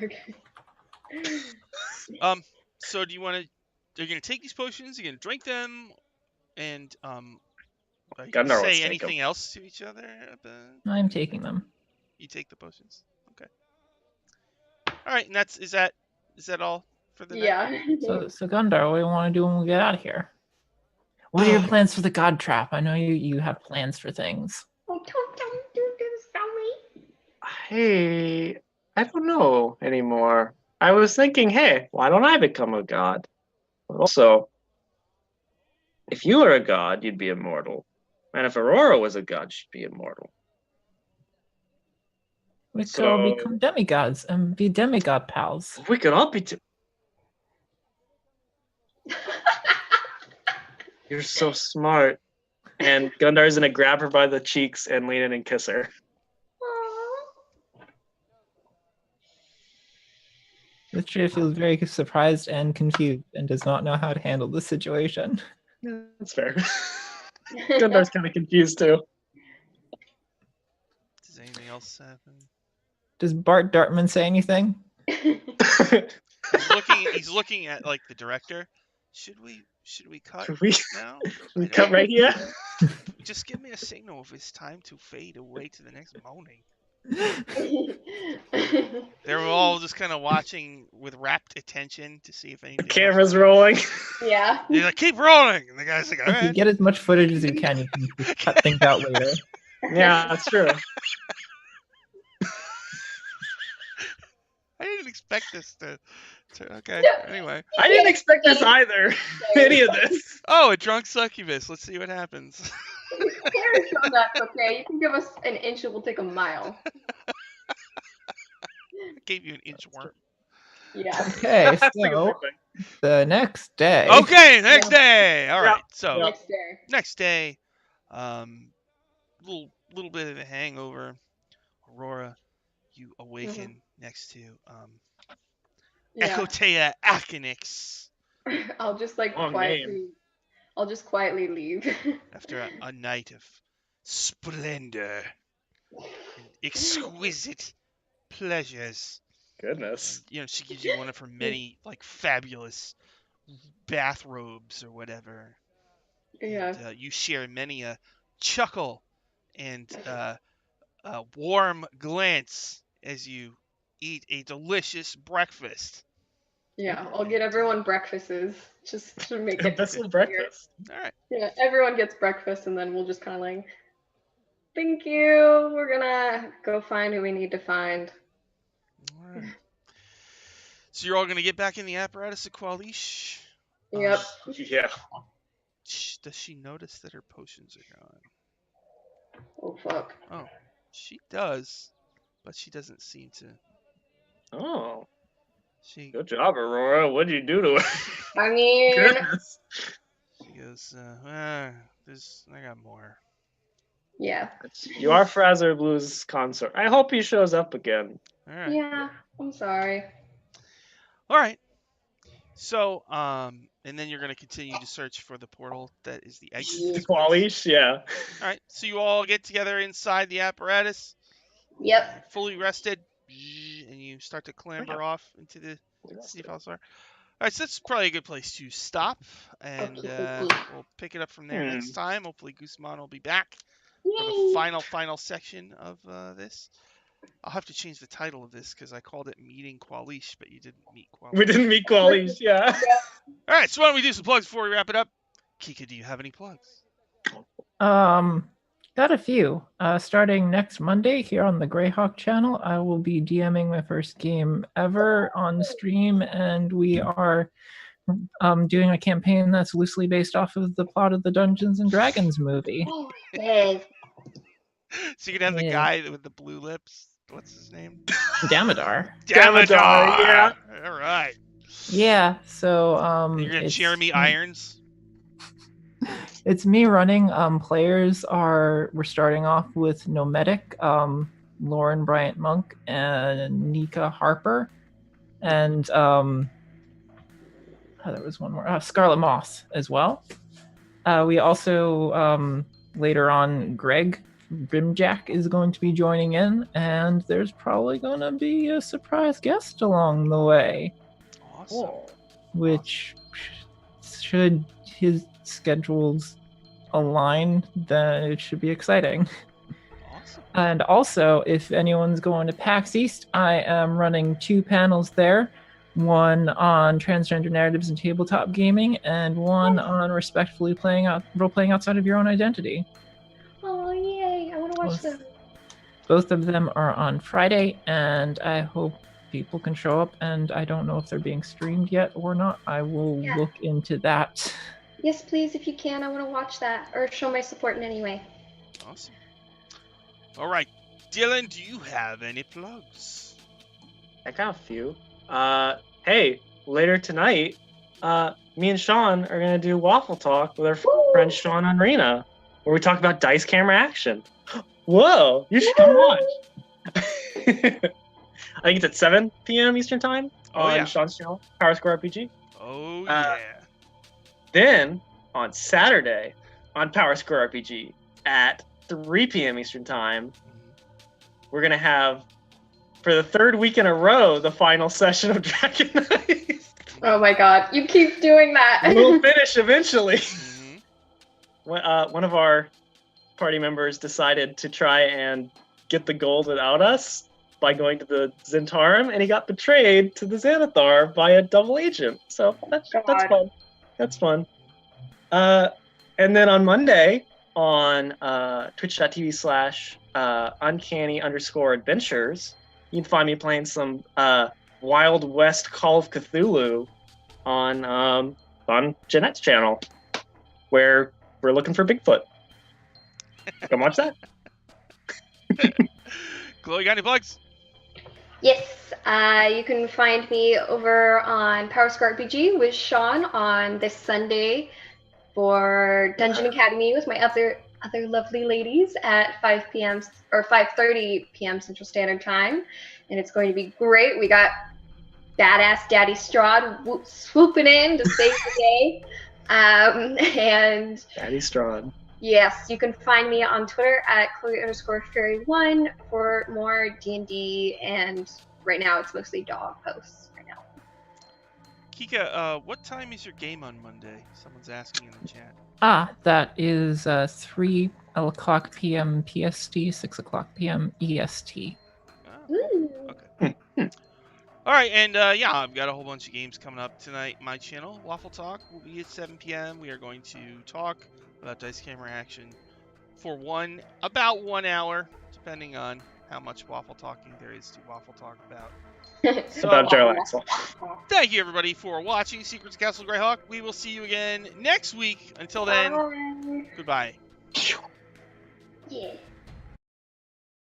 Okay.
So do you want to? Are you gonna take these potions? Are you gonna drink them? And are you gonna
Gundar wants
say
to take 'em.
anything else to each other?
I'm taking them.
You take the potions. Okay. All right, and is that all for the night?
Yeah.
So Gundar, what do you want to do when we get out of here? What are your plans for the God Trap? I know you have plans for things.
Oh, don't do this, Zoe.
Hey, I don't know anymore. I was thinking, hey, why don't I become a god? But also, if you were a god, you'd be immortal. And if Aurora was a god, she'd be immortal.
We could all become demigods and be demigod pals.
We could all be. You're so smart. And Gundar's gonna grab her by the cheeks and lean in and kiss her.
Lucia feels very surprised and confused and does not know how to handle the situation.
Yeah, that's fair. Gundar's kind of confused too.
Does anything else happen?
Does Bart Dartman say anything?
He's looking at like the director. Should we cut now?
We cut right here?
Just give me a signal if it's time to fade away to the next morning. They were all just kind of watching with rapt attention to see if anything.
The camera's rolling.
Yeah.
He's like, keep rolling. And the guy's like, all right.
You get as much footage as you can. You can just cut things out later.
Yeah, that's true.
I didn't expect this to okay. Anyway.
I didn't expect this either. Any of this.
Oh, a drunk succubus. Let's see what happens.
Parents know that's okay. You can give us an inch and we'll take a mile.
I gave you an inchworm.
Yeah.
Okay, so the next day.
Okay, next day. All right. So
Next day.
Little bit of a hangover. Aurora, you awaken next to Ekotea Akinix.
I'll just quietly leave.
After a night of splendor and exquisite pleasures.
Goodness.
And, she gives you one of her many like fabulous bathrobes or whatever.
Yeah.
And, you share many a chuckle and a warm glance as you eat a delicious breakfast.
Yeah, I'll get everyone breakfasts just to make it.
That's a breakfast.
All right.
Yeah, everyone gets breakfast, and then we'll just kind of like, thank you. We're gonna go find who we need to find.
All right. So you're all gonna get back in the apparatus of Qualish.
Yep.
Yeah.
Does she notice that her potions are gone?
Oh fuck.
Oh, she does, but she doesn't seem to.
Oh.
She.
Good job, Aurora. What'd you do to her?
I mean.
Goodness.
She goes, I got more.
Yeah.
You are Frazer Blue's consort. I hope he shows up again.
All right.
Yeah, I'm sorry.
All right. So, and then you're gonna continue to search for the portal that is the exit.
Qualish, yeah.
All right. So you all get together inside the apparatus.
Yep.
Fully rested, and you start to clamber off into the city palace. All right. So that's probably a good place to stop, and we'll pick it up from there next time. Hopefully, Guzman will be back for the final section of this. I'll have to change the title of this because I called it Meeting Qualish, but you didn't meet Qualish.
We didn't meet Qualish, yeah.
All right, so why don't we do some plugs before we wrap it up? Kika, do you have any plugs?
Got a few. Starting next Monday here on the Greyhawk channel, I will be DMing my first game ever on stream, and we are doing a campaign that's loosely based off of the plot of the Dungeons and Dragons movie.
Hey.
So you can have the guy with the blue lips. What's his name?
Damodar.
Damodar,
yeah.
All right.
Yeah, so
You're gonna Jeremy Irons.
It's me running. We're starting off with Nomadic, Lauren Bryant Monk, and Nika Harper, and there was one more, Scarlet Moss as well. We also later on Greg Grimjack is going to be joining in, and there's probably going to be a surprise guest along the way.
Awesome.
Which, should his schedules align, then it should be exciting.
Awesome.
And also, if anyone's going to PAX East, I am running 2 panels there. One on transgender narratives and tabletop gaming, and one on respectfully role-playing outside of your own identity.
Oh, yay. I want to watch them.
Both of them are on Friday, and I hope people can show up, and I don't know if they're being streamed yet or not. I will look into that.
Yes, please, if you can. I want to watch that or show my support in any way.
Awesome. All right. Dylan, do you have any plugs?
I got a few. Hey, later tonight, me and Sean are going to do Waffle Talk with our friend Sean and Rena, where we talk about dice camera action. Whoa, you should come watch. I think it's at 7 p.m. Eastern Time on Sean's channel, Power Square RPG.
Oh, yeah.
Then, on Saturday, on Power Square RPG, at 3 p.m. Eastern Time, we're going to have, for the 3rd week in a row, the final session of Dragon Knight.
Oh my god, you keep doing that.
We'll finish eventually. One of our party members decided to try and get the gold without us by going to the Zentarum, and he got betrayed to the Xanathar by a double agent. So that's fun. That's fun. And then on Monday, on twitch.tv/uncanny_adventures, you can find me playing some Wild West Call of Cthulhu on Jeanette's channel, where we're looking for Bigfoot. Come watch that.
Chloe, got any plugs?
Yes, you can find me over on Power Square RPG with Sean on this Sunday for Dungeon Academy with my other lovely ladies at 5 p.m. or 5:30 p.m. Central Standard Time, and it's going to be great. We got badass Daddy Strahd swooping in to save the day, and
Daddy Strahd.
Yes, you can find me on Twitter at Chloe_Fairy1 for more D&D, and right now it's mostly dog posts right now.
Kika, what time is your game on Monday? Someone's asking in the chat.
That is 3 o'clock p.m. PST, 6 o'clock p.m. EST.
Okay. All right, and I've got a whole bunch of games coming up tonight. My channel, Waffle Talk, will be at 7 p.m. We are going to talk about dice camera action for about 1 hour, depending on how much waffle talking there is to waffle talk about.
About Joe Axel.
Thank you, everybody, for watching Secrets of Castle Greyhawk. We will see you again next week. Until then,
Bye.
goodbye.
Yeah.